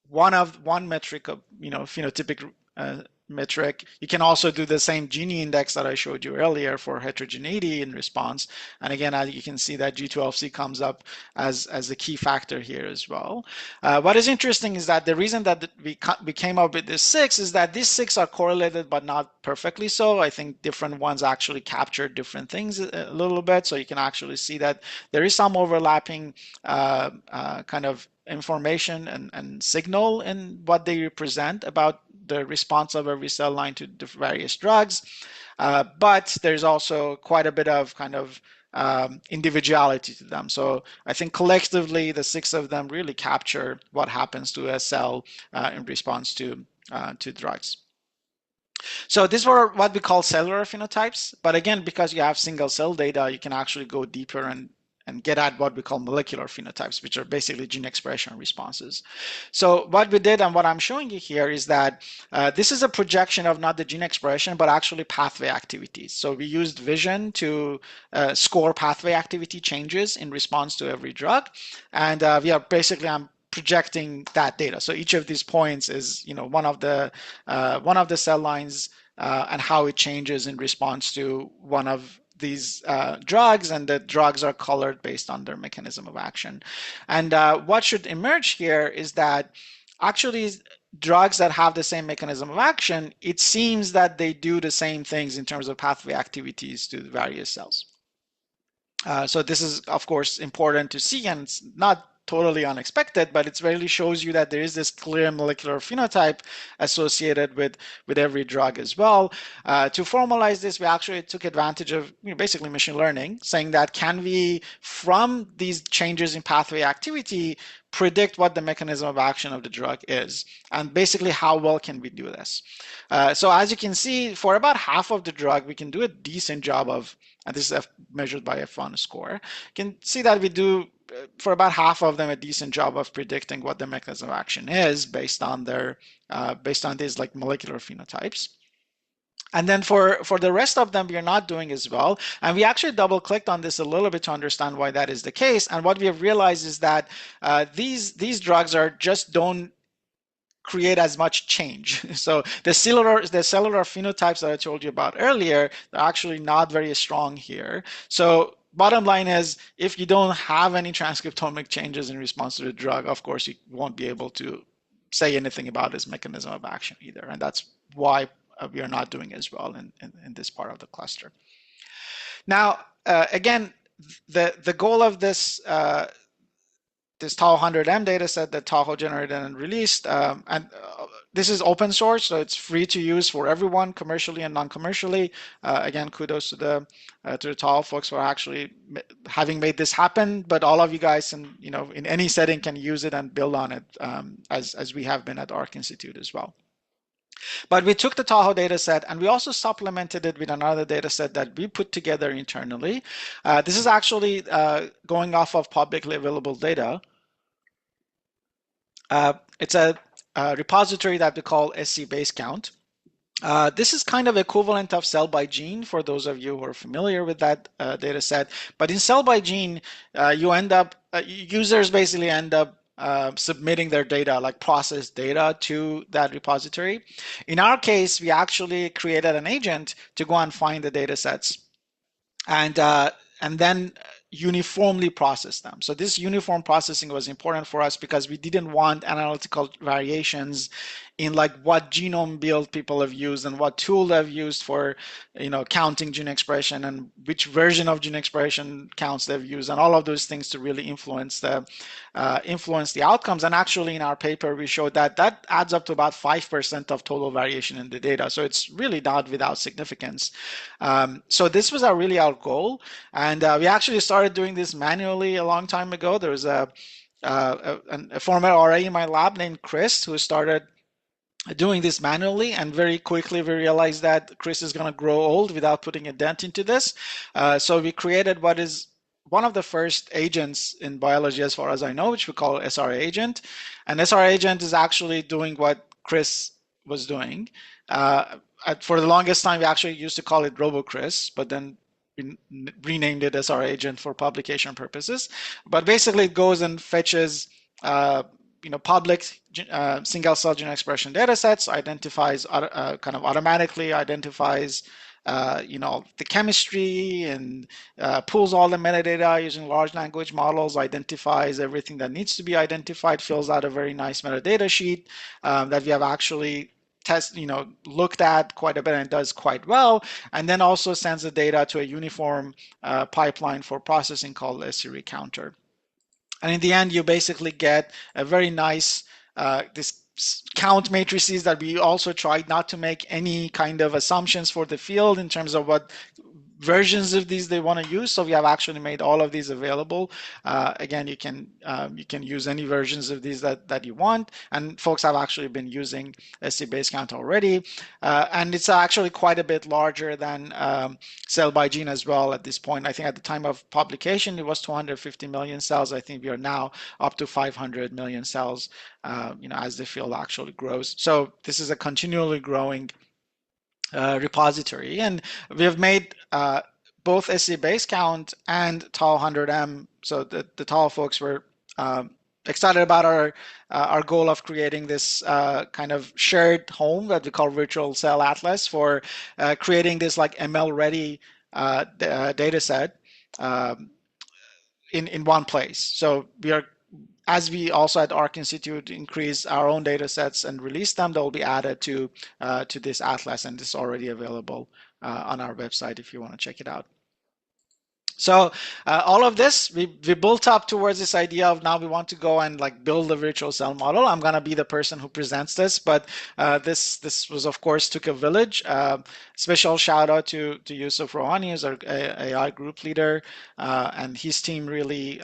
one metric of, phenotypic metric. You can also do the same Gini index that I showed you earlier for heterogeneity in response. And again, you can see that G12C comes up as a key factor here as well. What is interesting is that the reason that we came up with this 6 is that these 6 are correlated but not perfectly so. I think different ones actually capture different things a little bit. So you can actually see that there is some overlapping kind of information and signal in what they represent about the response of every cell line to the various drugs. But there's also quite a bit of kind of individuality to them. So I think collectively, the 6 of them really capture what happens to a cell in response to drugs. So these were what we call cellular phenotypes. But again, because you have single cell data, you can actually go deeper and get at what we call molecular phenotypes, which are basically gene expression responses. So what we did and what I'm showing you here is that this is a projection of not the gene expression, but actually pathway activities. So we used vision to score pathway activity changes in response to every drug. And we are basically, I'm projecting that data. So each of these points is, one of the cell lines and how it changes in response to one of these drugs, and the drugs are colored based on their mechanism of action. And what should emerge here is that actually drugs that have the same mechanism of action, it seems that they do the same things in terms of pathway activities to various cells. So this is, of course, important to see, and it's not totally unexpected, but it really shows you that there is this clear molecular phenotype associated with every drug as well. To formalize this, we actually took advantage of basically machine learning, saying that can we, from these changes in pathway activity, predict what the mechanism of action of the drug is, and basically how well can we do this. So as you can see, for about half of the drug, we can do a decent job of, and this is measured by F1 score. You can see that we do, for about half of them, a decent job of predicting what the mechanism of action is based on these like molecular phenotypes. And then for the rest of them, we are not doing as well. And we actually double clicked on this a little bit to understand why that is the case. And what we have realized is that these drugs just don't create as much change. So the cellular phenotypes that I told you about earlier, they're actually not very strong here. So bottom line is, if you don't have any transcriptomic changes in response to the drug, of course, you won't be able to say anything about its mechanism of action either. And that's why we are not doing as well in this part of the cluster. Now, again, the goal of this this Tahoe 100M data set that Tahoe generated and released, and this is open source, so it's free to use for everyone, commercially and non-commercially. Again, kudos to the Tahoe folks for actually having made this happen. But all of you guys, in any setting, can use it and build on it, as we have been at ARC Institute as well. But we took the Tahoe data set and we also supplemented it with another data set that we put together internally. This is actually going off of publicly available data. It's a repository that we call SC base count. This is kind of equivalent of cell by gene for those of you who are familiar with that data set. But in cell by gene, you end up, users basically end up submitting their data, like processed data to that repository. In our case, we actually created an agent to go and find the data sets and then uniformly process them. So this uniform processing was important for us because we didn't want analytical variations in like what genome build people have used and what tool they've used for, counting gene expression and which version of gene expression counts they've used and all of those things to really influence the outcomes. And actually in our paper, we showed that adds up to about 5% of total variation in the data. So it's really not without significance. So this was really our goal. And we actually started doing this manually a long time ago. There was a former RA in my lab named Chris who started doing this manually, and very quickly we realized that Chris is going to grow old without putting a dent into this. So we created what is one of the first agents in biology, as far as I know, which we call SR agent. And SR agent is actually doing what Chris was doing. For the longest time, we actually used to call it RoboChris, but then we renamed it SR agent for publication purposes. But basically, it goes and fetches public single cell gene expression data sets, identifies kind of automatically identifies the chemistry and pulls all the metadata using large language models, identifies everything that needs to be identified, fills out a very nice metadata sheet that we have actually looked at quite a bit and does quite well, and then also sends the data to a uniform pipeline for processing called a SC recounter. And in the end, you basically get a very nice this count matrices that we also tried not to make any kind of assumptions for the field in terms of what versions of these they want to use. So we have actually made all of these available. Again, you can use any versions of these that you want, and folks have actually been using SC base count already, and it's actually quite a bit larger than cell by gene as well at this point. I think at the time of publication it was 250 million cells. I think we are now up to 500 million cells, as the field actually grows. So this is a continually growing repository, and we have made both SC base count and Tau 100M. So the Tau folks were excited about our goal of creating this kind of shared home that we call Virtual Cell Atlas for creating this like ML ready data set in one place. So as we also at Arc Institute increase our own data sets and release them, they'll be added to this atlas, and this is already available on our website if you want to check it out. So all of this, we built up towards this idea of now we want to go and like build a virtual cell model. I'm going to be the person who presents this, but this was, of course, took a village. Special shout out to Yusuf Rohani, who's our AI group leader, and his team really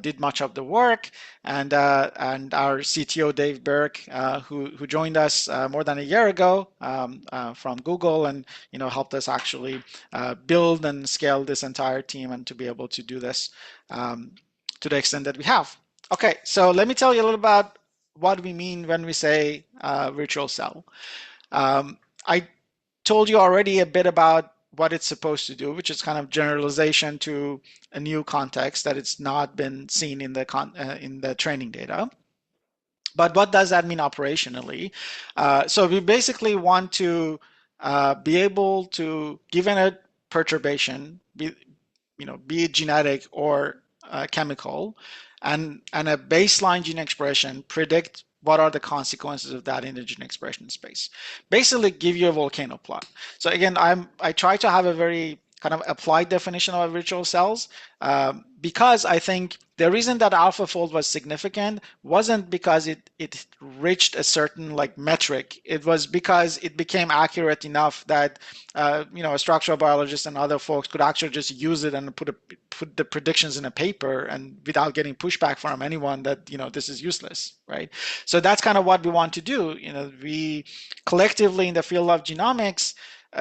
did much of the work. And our CTO, Dave Burke, who joined us more than a year ago from Google, and helped us actually build and scale this entire team and to be able to do this to the extent that we have. Okay, so let me tell you a little about what we mean when we say virtual cell. I told you already a bit about what it's supposed to do, which is kind of generalization to a new context that it's not been seen in the training data. But what does that mean operationally? So we basically want to be able to, given a perturbation, be it genetic or chemical, and a baseline gene expression, predict what are the consequences of that in the gene expression space. Basically, give you a volcano plot. So again, I try to have a very kind of applied definition of virtual cells, because I think the reason that AlphaFold was significant wasn't because it reached a certain like metric. It was because it became accurate enough that a structural biologist and other folks could actually just use it and put the predictions in a paper, and without getting pushback from anyone that this is useless, right? So that's kind of what we want to do. We collectively in the field of genomics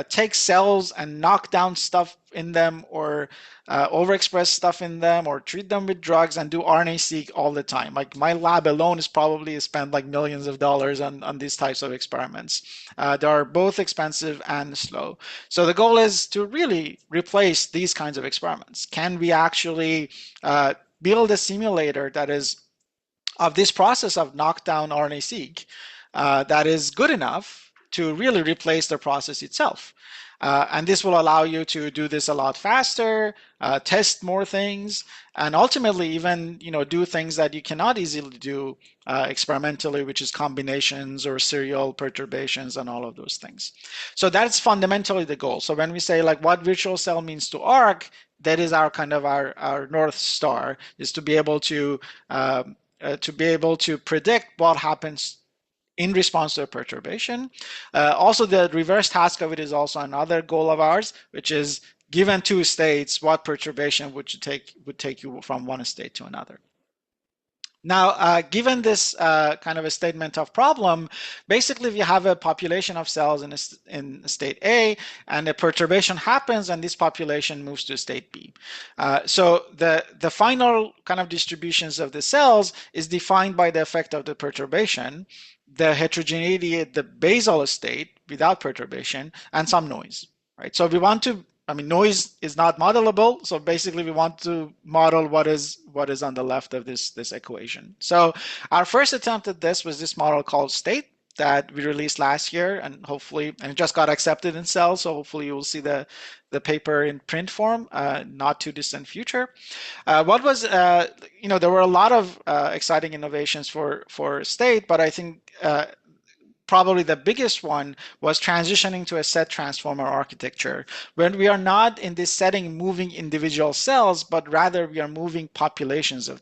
take cells and knock down stuff in them, or overexpress stuff in them, or treat them with drugs, and do RNA-seq all the time. Like my lab alone is probably spent like millions of dollars on these types of experiments. They are both expensive and slow. So the goal is to really replace these kinds of experiments. Can we actually build a simulator that is of this process of knockdown RNA-seq that is good enough to really replace the process itself? And this will allow you to do this a lot faster, test more things, and ultimately even do things that you cannot easily do experimentally, which is combinations or serial perturbations and all of those things. So that's fundamentally the goal. So when we say like what virtual cell means to ARC, that is our kind of our North Star, is to be able to predict what happens in response to a perturbation. Also, the reverse task of it is also another goal of ours, which is given two states, what perturbation would take you from one state to another. Now, given this kind of a statement of problem, basically if you have a population of cells in state A, and a perturbation happens, and this population moves to state B. So the final kind of distributions of the cells is defined by the effect of the perturbation, the heterogeneity at the basal state without perturbation, and some noise, right? So we want to, noise is not modelable, so basically we want to model what is on the left of this equation. So our first attempt at this was this model called state that we released last year, and it just got accepted in Cell, so hopefully you will see the paper in print form, not too distant future. There were a lot of exciting innovations for state, but I think probably the biggest one was transitioning to a set transformer architecture, when we are not in this setting moving individual cells, but rather we are moving populations of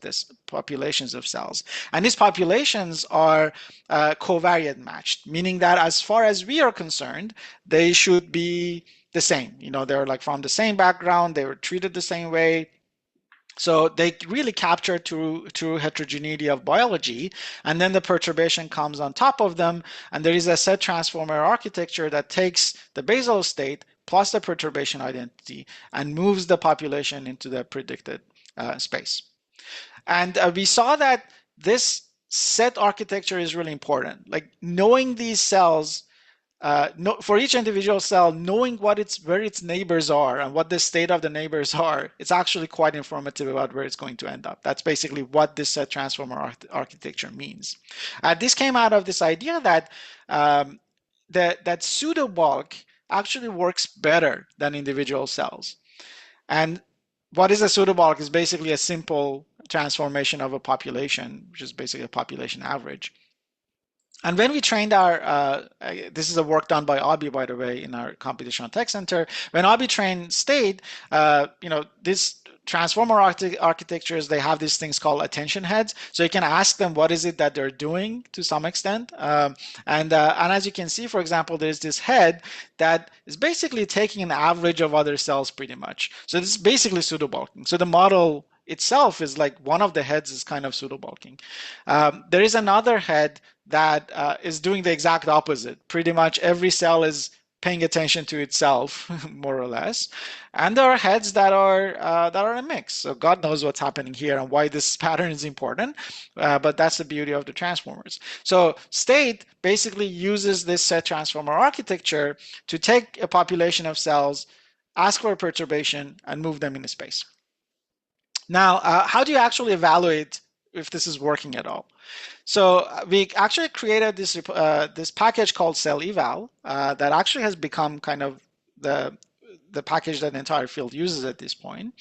cells. And these populations are covariate matched, meaning that as far as we are concerned, they should be the same. They're like from the same background, they were treated the same way. So they really capture true heterogeneity of biology, and then the perturbation comes on top of them, and there is a set transformer architecture that takes the basal state plus the perturbation identity and moves the population into the predicted space. And we saw that this set architecture is really important. Like knowing these cells, for each individual cell, knowing where its neighbors are and what the state of the neighbors are, it's actually quite informative about where it's going to end up. That's basically what this set transformer architecture means. This came out of this idea that that pseudobulk actually works better than individual cells. And what is a pseudobulk is basically a simple transformation of a population, which is basically a population average. And when we trained this is a work done by Abi, by the way, in our Computational Tech Center. When Abi trained state, this transformer architectures, they have these things called attention heads. So you can ask them what is it that they're doing to some extent. And as you can see, for example, there's this head that is basically taking an average of other cells pretty much. So this is basically pseudobulking. So the model itself is like one of the heads is kind of pseudobulking. There is another head that is doing the exact opposite. Pretty much every cell is paying attention to itself, more or less. And there are heads that are a mix. So God knows what's happening here and why this pattern is important. But that's the beauty of the transformers. So state basically uses this set transformer architecture to take a population of cells, ask for a perturbation, and move them into space. Now, how do you actually evaluate if this is working at all? So we actually created this package called CellEval that actually has become kind of the package that the entire field uses at this point.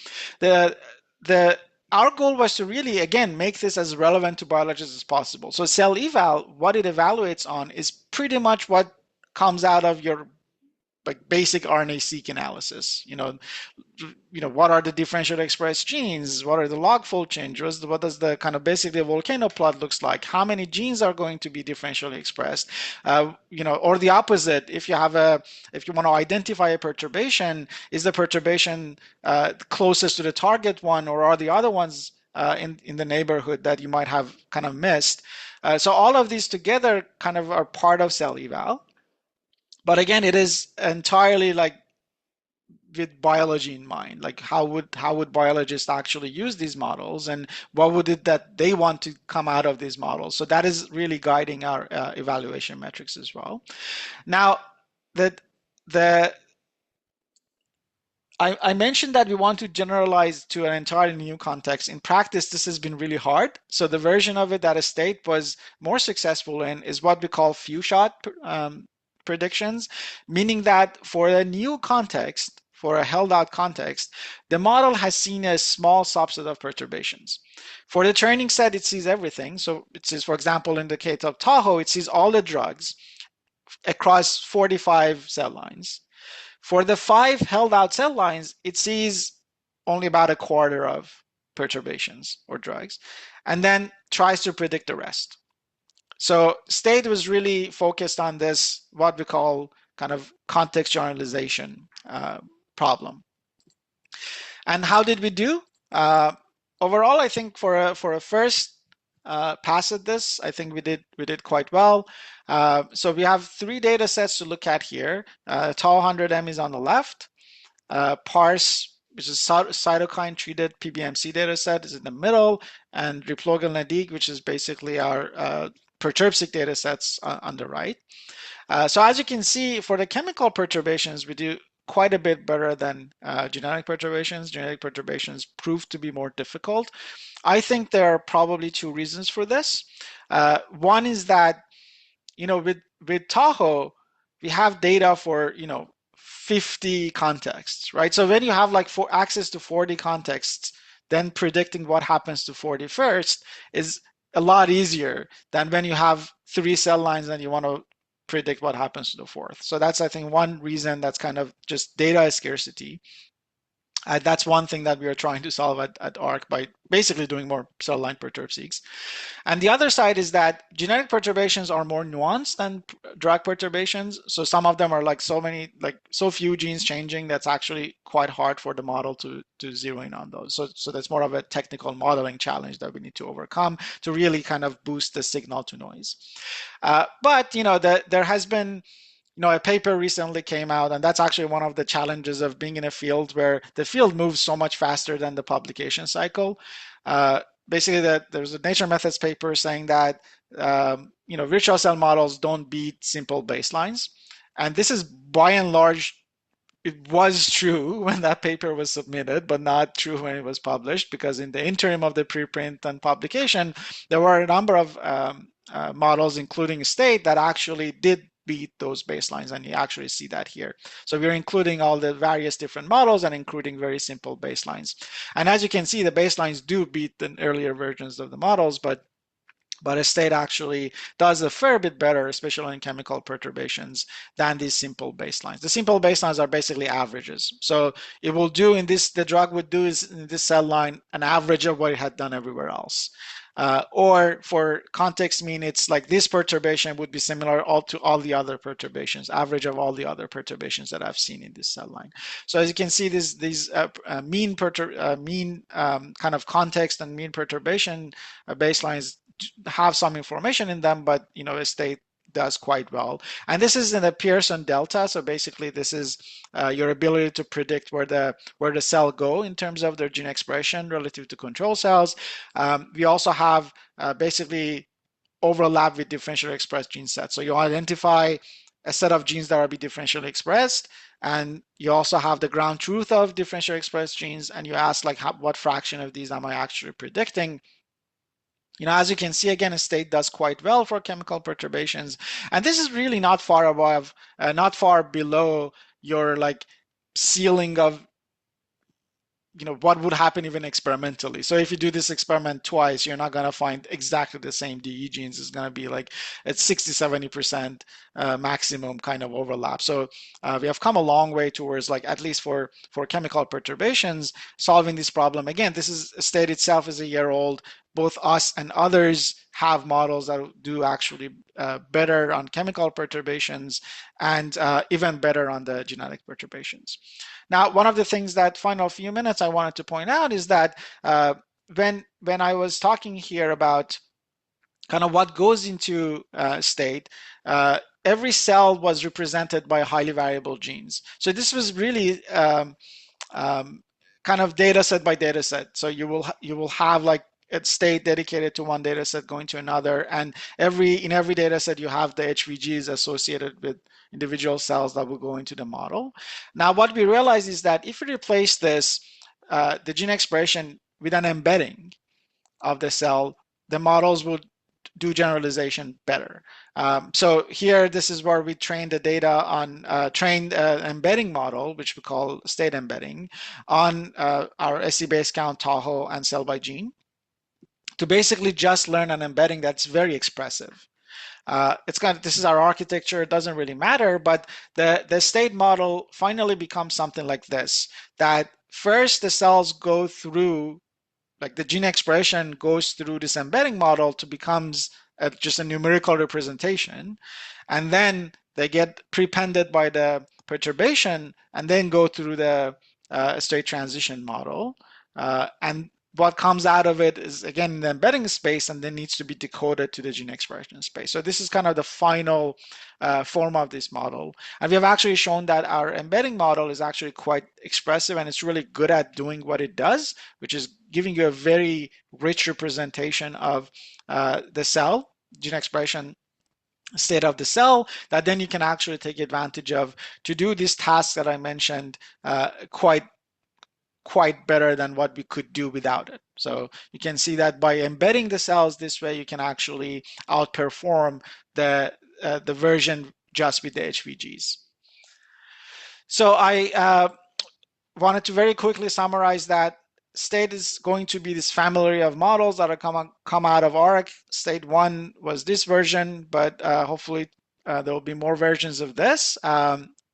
Our goal was to really, again, make this as relevant to biologists as possible. So CellEval, what it evaluates on is pretty much what comes out of your like basic RNA-seq analysis. What are the differentially expressed genes? What are the log fold changes? What does the kind of basically volcano plot looks like? How many genes are going to be differentially expressed? Or the opposite. If you want to identify a perturbation, is the perturbation closest to the target one, or are the other ones in the neighborhood that you might have kind of missed? So all of these together kind of are part of cell eval. But again, it is entirely like with biology in mind, like how would biologists actually use these models, and what would it that they want to come out of these models? So that is really guiding our evaluation metrics as well. Now, that the I mentioned that we want to generalize to an entirely new context. In practice, this has been really hard. So the version of it that Estate was more successful in is what we call few shot predictions, meaning that for a new context, for a held out context, the model has seen a small subset of perturbations. For the training set, it sees everything. So it sees, for example, in the case of Tahoe, it sees all the drugs across 45 cell lines. For the 5 held out cell lines, it sees only about a quarter of perturbations or drugs, and then tries to predict the rest. So State was really focused on this, what we call kind of context generalization problem. And how did we do? Overall, I think for a first pass at this, I think we did quite well. So we have 3 data sets to look at here. Tau 100M is on the left. PARSE, which is cytokine treated PBMC data set, is in the middle, and Replogle Nadig, which is basically our perturb-seq data sets on the right. So as you can see, for the chemical perturbations, we do quite a bit better than genetic perturbations. Genetic perturbations prove to be more difficult. I think there are probably 2 reasons for this. One is that, with Tahoe, we have data for, 50 contexts, right? So when you have like access to 40 contexts, then predicting what happens to 41st is a lot easier than when you have 3 cell lines and you want to predict what happens to the 4th. So that's, I think, one reason that's kind of just data scarcity. That's one thing that we are trying to solve at ARC by basically doing more cell line perturb-seqs. And the other side is that genetic perturbations are more nuanced than drug perturbations. So some of them are like so few genes changing that's actually quite hard for the model to zero in on those. So that's more of a technical modeling challenge that we need to overcome to really kind of boost the signal to noise. But there has been a paper recently came out, and that's actually one of the challenges of being in a field where the field moves so much faster than the publication cycle. Basically, there's a Nature Methods paper saying that virtual cell models don't beat simple baselines, and this is by and large. It was true when that paper was submitted, but not true when it was published, because in the interim of the preprint and publication, there were a number of models, including State, that actually did beat those baselines, and you actually see that here. So we're including all the various different models and including very simple baselines. And as you can see, the baselines do beat the earlier versions of the models, but State actually does a fair bit better, especially in chemical perturbations, than these simple baselines. The simple baselines are basically averages. So it will do the drug would do is in this cell line an average of what it had done everywhere else. Or for context mean, it's like this perturbation would be similar to all the other perturbations, average of all the other perturbations that I've seen in this cell line. So as you can see, these mean kind of context and mean perturbation baselines have some information in them, but State does quite well. And this is in the Pearson delta. So basically, this is your ability to predict where the cell go in terms of their gene expression relative to control cells. We also have basically overlap with differentially expressed gene sets. So you identify a set of genes that are be differentially expressed, and you also have the ground truth of differentially expressed genes, and you ask like what fraction of these am I actually predicting. As you can see, again, State does quite well for chemical perturbations. And this is really not far above, not far below your like ceiling of what would happen even experimentally. So if you do this experiment twice, you're not going to find exactly the same DE genes. It's going to be like at 60, 70% maximum kind of overlap. So we have come a long way towards, like, at least for chemical perturbations, solving this problem. Again, this is state itself is a year old. Both us and others have models that do actually better on chemical perturbations and even better on the genetic perturbations. Now, one of the things that final few minutes I wanted to point out is that when I was talking here about kind of what goes into state, every cell was represented by highly variable genes. So this was really um, kind of data set by data set. So you will have like a state dedicated to one data set going to another, and in every data set you have the HVGs associated with individual cells that will go into the model. Now, what we realize is that if we replace this, the gene expression with an embedding of the cell, the models will do generalization better. So here, this is where we train the data on trained embedding model, which we call state embedding, on our SE-based count, Tahoe, and cell by gene, to basically just learn an embedding that's very expressive. This is our architecture. It doesn't really matter, but the state model finally becomes something like this: that first the cells go through, like, the gene expression goes through this embedding model to becomes just a numerical representation, and then they get prepended by the perturbation and then go through the state transition model. And what comes out of it is, again, the embedding space, and then needs to be decoded to the gene expression space. So this is kind of the final form of this model. And we have actually shown that our embedding model is actually quite expressive, and it's really good at doing what it does, which is giving you a very rich representation of the cell, gene expression state of the cell, that then you can actually take advantage of to do these tasks that I mentioned quite better than what we could do without it. So you can see that by embedding the cells this way, you can actually outperform the version just with the HVGs. So I wanted to very quickly summarize that state is going to be this family of models that are come out of ARC. State 1 was this version, but hopefully there will be more versions of this.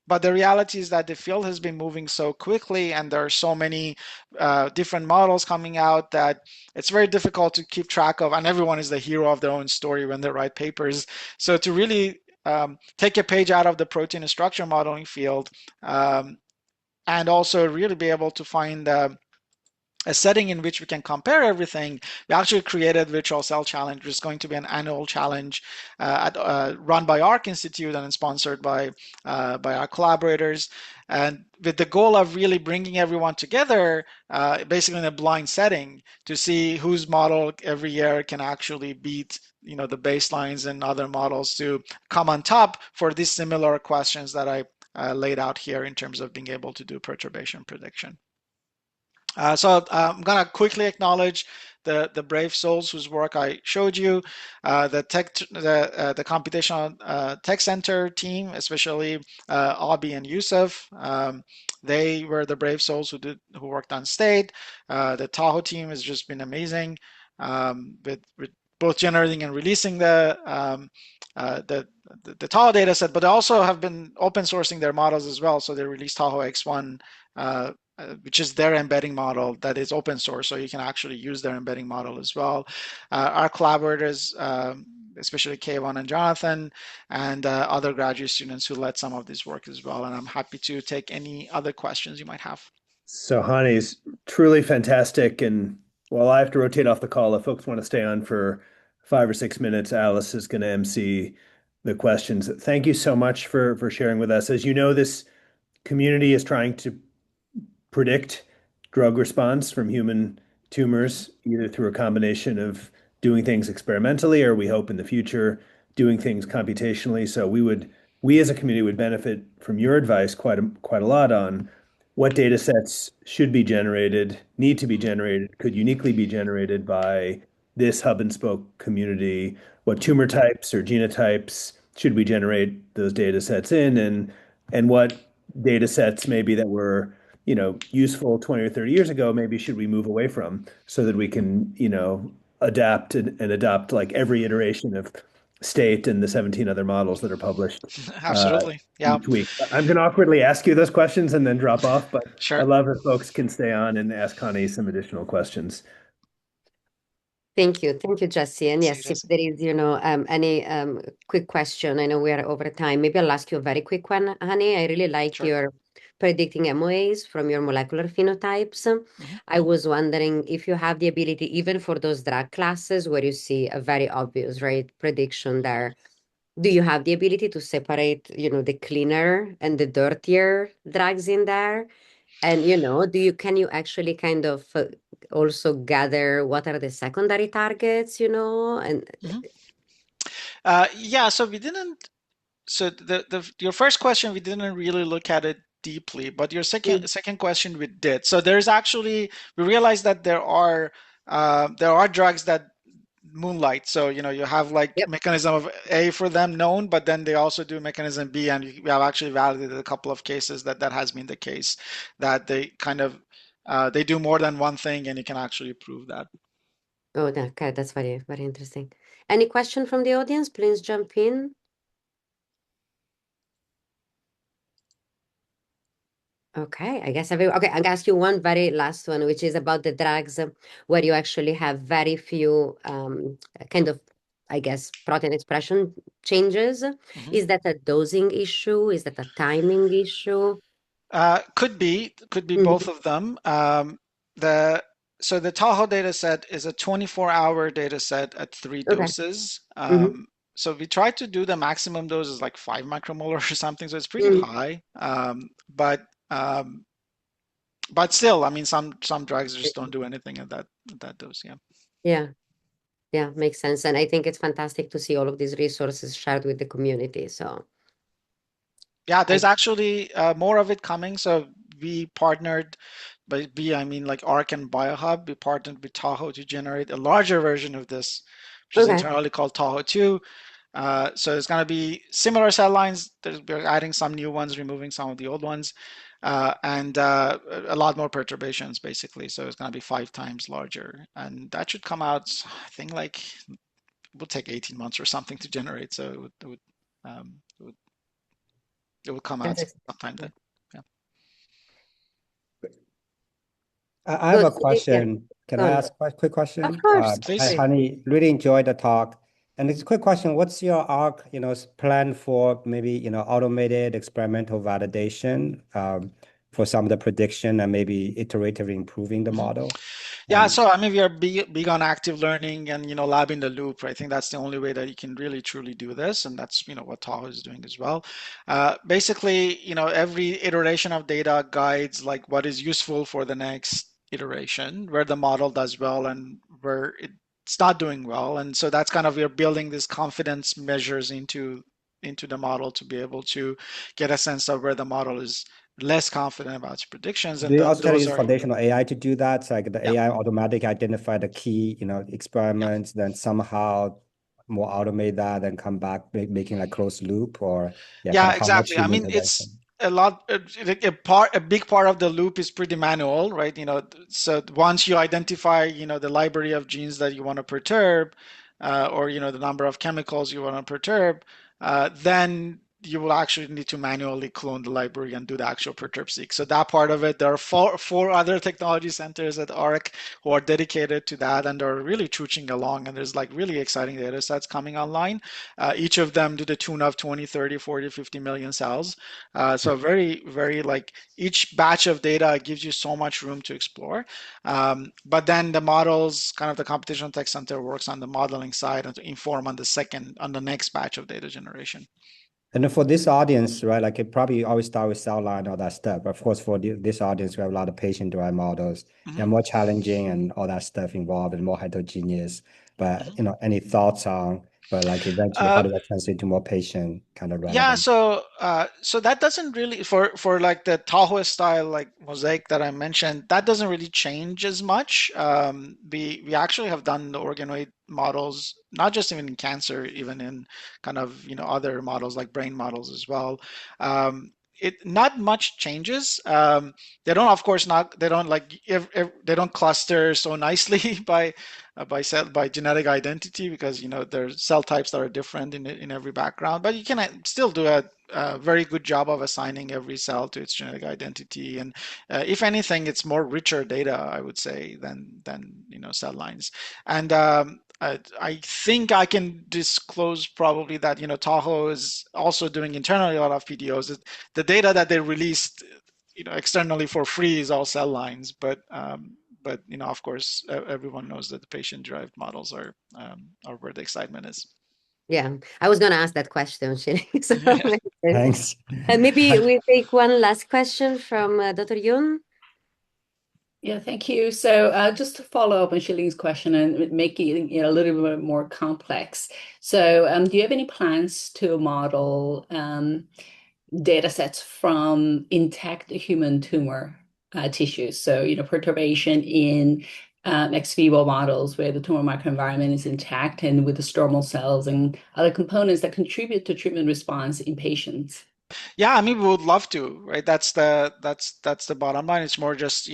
But the reality is that the field has been moving so quickly, and there are so many different models coming out that it's very difficult to keep track of, and everyone is the hero of their own story when they write papers. So to really take a page out of the protein and structure modeling field, and also really be able to find a setting in which we can compare everything, we actually created Virtual Cell Challenge, which is going to be an annual challenge run by ARC Institute and sponsored by our collaborators, and with the goal of really bringing everyone together, basically in a blind setting, to see whose model every year can actually beat the baselines and other models to come on top for these similar questions that I laid out here in terms of being able to do perturbation prediction. So I'm gonna quickly acknowledge the brave souls whose work I showed you, the computational tech center team, especially Abi and Yusuf. They were the brave souls who worked on state. The Tahoe team has just been amazing, with both generating and releasing the Tahoe data set, but they also have been open sourcing their models as well. So they released Tahoe X1, which is their embedding model that is open source, so you can actually use their embedding model as well. Our collaborators, especially Kayvon and Jonathan, and other graduate students who led some of this work as well. And I'm happy to take any other questions you might have. So Hani's truly fantastic. And while I have to rotate off the call, if folks want to stay on for 5 or 6 minutes, Alice is going to MC the questions. Thank you so much for sharing with us. As you know, this community is trying to predict drug response from human tumors, either through a combination of doing things experimentally, or we hope in the future doing things computationally. So we as a community would benefit from your advice quite a lot on what data sets should be generated, need to be generated, could uniquely be generated by this hub and spoke community, what tumor types or genotypes should we generate those data sets in, and what data sets maybe that we're useful 20 or 30 years ago, maybe should we move away from so that we can, adapt and adopt like every iteration of state and the 17 other models that are published uh, Absolutely. Yeah, each week. I'm going to awkwardly ask you those questions and then drop off, but I sure. love if folks can stay on and ask Connie some additional questions. Thank you, Jesse. And See you, yes, if Jesse. there is, any quick question, I know we are over time. Maybe I'll ask you a very quick one, Honey. I really like Sure. your predicting MOAs from your molecular phenotypes. Mhm. I was wondering if you have the ability, even for those drug classes where you see a very obvious, right, prediction there. Do you have the ability to separate, the cleaner and the dirtier drugs in there? And can you actually kind of also gather what are the secondary targets, and Mhm. Yeah, so we didn't. So the your first question we didn't really look at it deeply, but your Mm, second question we did. So there's actually we realized that there are drugs that moonlight. So you have like yep. mechanism of A for them known, but then they also do mechanism B, and we have actually validated a couple of cases that has been the case that they kind of they do more than one thing, and you can actually prove that. Oh, okay, that's very, very interesting. Any question from the audience? Please jump in. Okay, I guess okay, I'll ask you one very last one, which is about the drugs where you actually have very few kind of, I guess, protein expression changes. Mhm. Is that a dosing issue? Is that a timing issue? Could be Mhm. both of them. The so the Tahoe data set is a 24-hour data set at three Okay. doses. Hmm. So we tried to do the maximum dose is like 5 micromolar or something, so it's pretty Hmm. high. Um, but still, I mean, some drugs just don't do anything at that dose. Yeah. Yeah. Yeah, makes sense. And I think it's fantastic to see all of these resources shared with the community. So Yeah, I there's actually more of it coming. So we partnered, by we I mean like Arc and BioHub. We partnered with Tahoe to generate a larger version of this, which is okay. internally called Tahoe 2. So it's going to be similar cell lines. We're adding some new ones, removing some of the old ones, and a lot more perturbations, basically. So it's going to be 5 times larger, and that should come out, I think, like it will take 18 months or something to generate. So um, it would it will come out That's sometime yeah. then. Yeah. I have Good. a question. Can Go I on. ask a quick Of question? course. Hi, Please. Please. Honey. Really enjoyed the talk. And it's a quick question. What's your ARC, plan for maybe, automated experimental validation for some of the prediction and maybe iteratively improving the Mhm. model? Yeah, And so I mean, we are big on active learning and lab in the loop. I think that's the only way that you can really truly do this, and that's what Tahoe is doing as well. Basically, every iteration of data guides like what is useful for the next iteration, where the model does well and where it's not doing well, and so that's kind of we're building these confidence measures into the model to be able to get a sense of where the model is less confident about its predictions, do and you also try to those use are foundational AI to do that? So like the yeah. AI automatically identify the key, Yeah. experiments, then somehow more automate that and come back making like closed loop or yeah, kind Yeah, of how much exactly. I human mean, it's intervention? a lot, a big part of the loop is pretty manual, right? So once you identify, the library of genes that you want to perturb, or, the number of chemicals you want to perturb, then you will actually need to manually clone the library and do the actual perturb seek. So that part of it, there are four other technology centers at ARC who are dedicated to that and are really chuching along. And there's like really exciting data sets coming online. Each of them to the tune of 20, 30, 40, 50 million cells. So very, very like each batch of data gives you so much room to explore. But then the models, kind of the computational tech center works on the modeling side and to inform on the next batch of data generation. And then for this audience, right, like it probably always start with cell line, all that stuff. But of course, for this audience, we have a lot of patient-derived models. Mhm, They're more challenging and all that stuff involved and more heterogeneous. But, mhm. any thoughts on, but like eventually, how Uh, does that translate to more patient kind of Yeah, relevant? so that doesn't really for like the Tahoe style like mosaic that I mentioned, that doesn't really change as much. We actually have done the organoid models, not just even in cancer, even in kind of other models like brain models as well. not much changes. They don't, of course, not they don't like they don't cluster so nicely by genetic identity, because there's cell types that are different in every background. But you can still do a very good job of assigning every cell to its genetic identity, and if anything, it's more richer data, I would say, than cell lines. And I think I can disclose probably that Tahoe is also doing internally a lot of PDOs. The data that they released externally for free is all cell lines, but of course, everyone knows that the patient-derived models are where the excitement is. Yeah, I was going to ask that question, Shilling. So Yeah. Thanks. and maybe we take one last question from Dr. Yun. Yeah, thank you. So just to follow up on Shiling's question and make it a little bit more complex. So do you have any plans to model data sets from intact human tumor tissues? So, perturbation in ex vivo models where the tumor microenvironment is intact and with the stromal cells and other components that contribute to treatment response in patients. Yeah, I mean, we would love to, right? That's the bottom line. It's more just,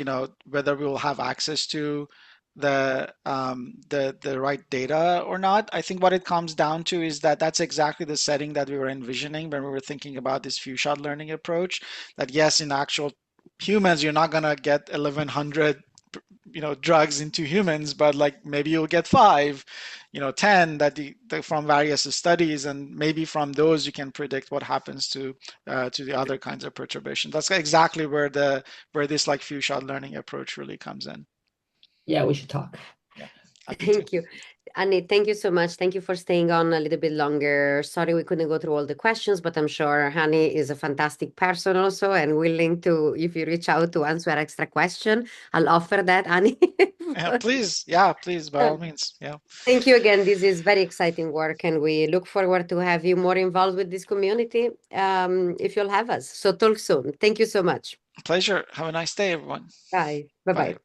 whether we will have access to the right data or not. I think what it comes down to is that that's exactly the setting that we were envisioning when we were thinking about this few shot learning approach. That yes, in actual humans, you're not gonna get 1100 drugs into humans, but like maybe you'll get 5, 10 from various studies, and maybe from those you can predict what happens to the other kinds of perturbations. That's exactly where this like few shot learning approach really comes in. Yeah, we should talk. Yeah, happy to. Thank you. Annie, thank you so much. Thank you for staying on a little bit longer. Sorry we couldn't go through all the questions, but I'm sure Hani is a fantastic person also and willing to, if you reach out to answer extra question, I'll offer that, Annie. Yeah, please. Yeah, please, by all means. Yeah. Thank you again. This is very exciting work, and we look forward to have you more involved with this community if you'll have us. So talk soon. Thank you so much. Pleasure. Have a nice day, everyone. Bye. Bye-bye. Bye.